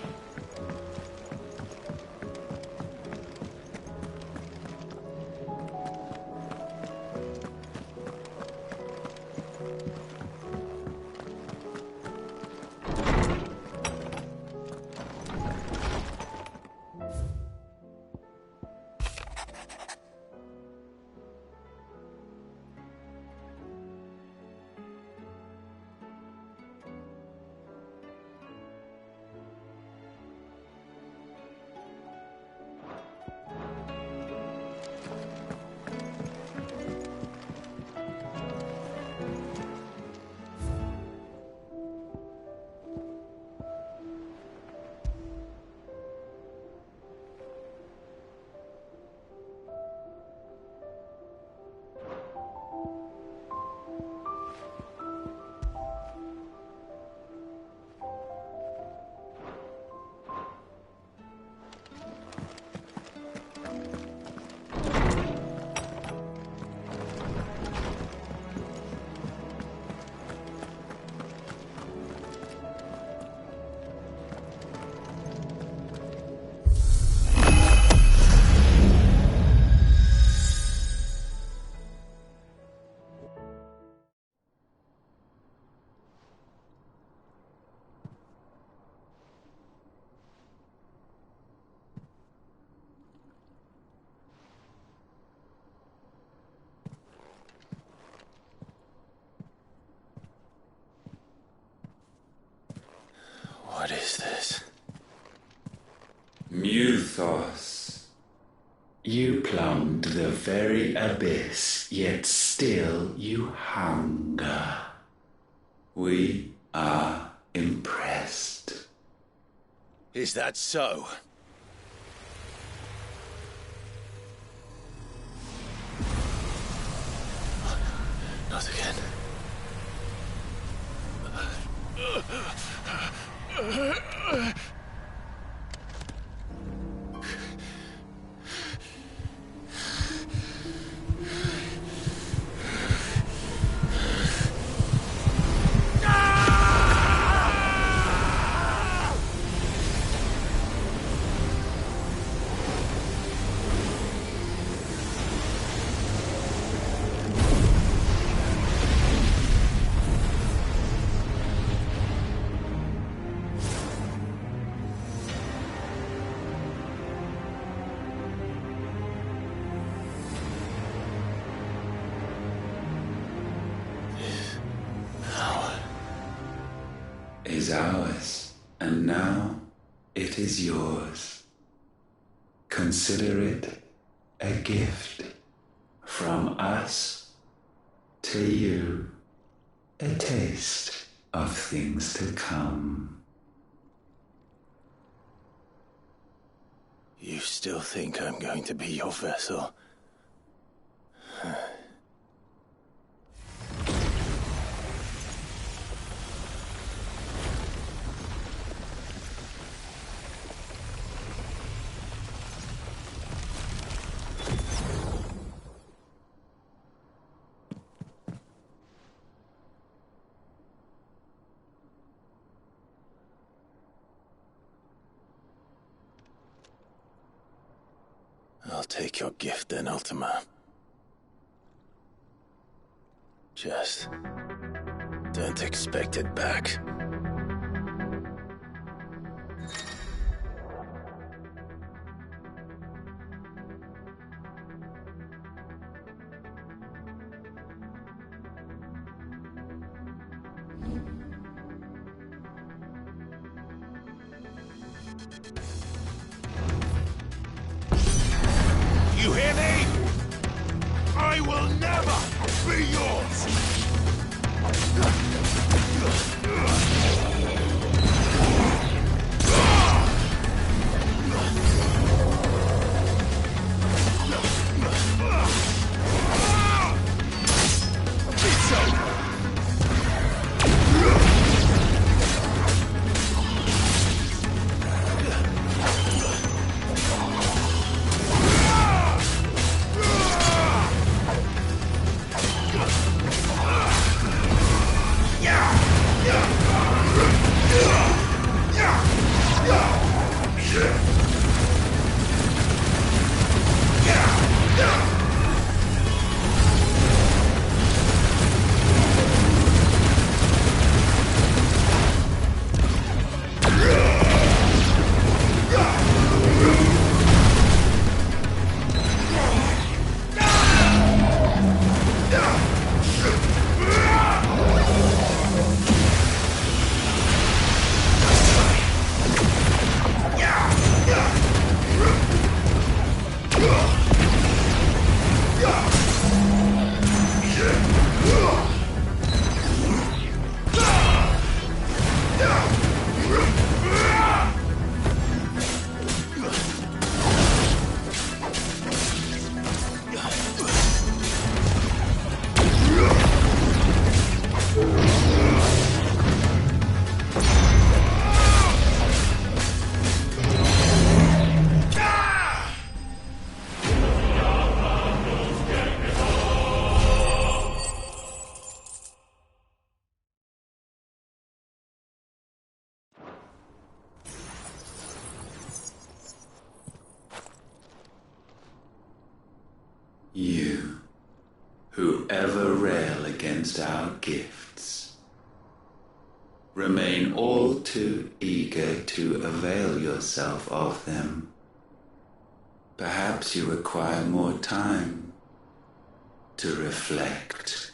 What is this? Muthos. You plumbed the very abyss, yet still you hunger. We are impressed. Is that so? Not again. Is ours, and now it is yours. Consider it a gift from us to you, a taste of things to come. You still think I'm going to be your vessel? I'll take your gift then, Ultima. Just don't expect it back. You hear me? I will never be yours! You, who ever rail against our gifts, remain all too eager to avail yourself of them. Perhaps you require more time to reflect.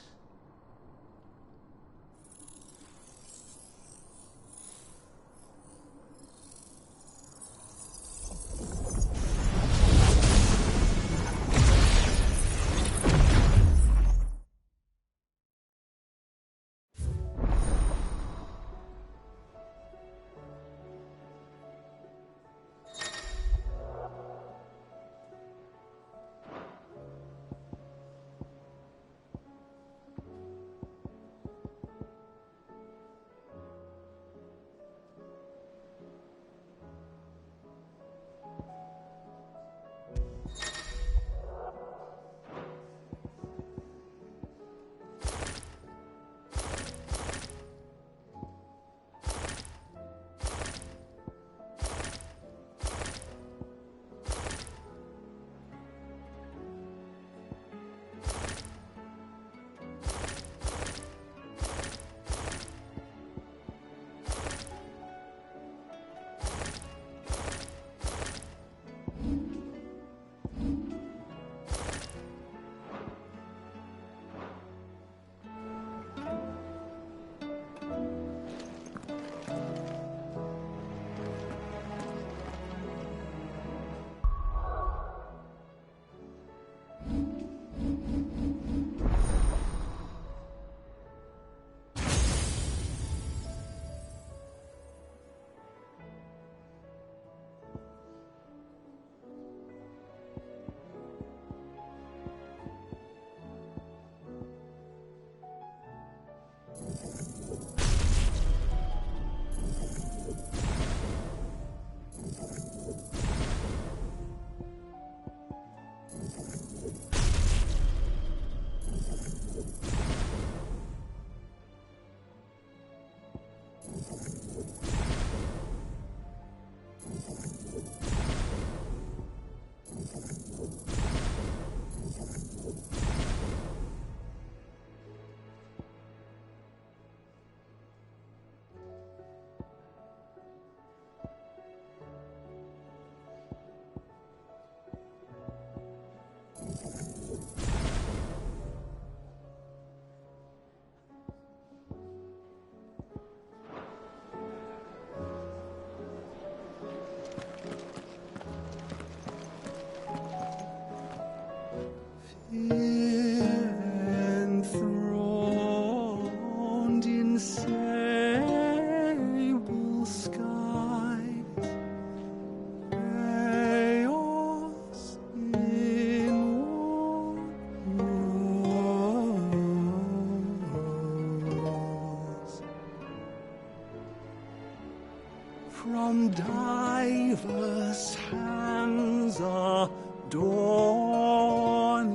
from diverse hands a dawn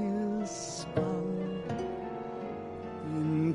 is spun in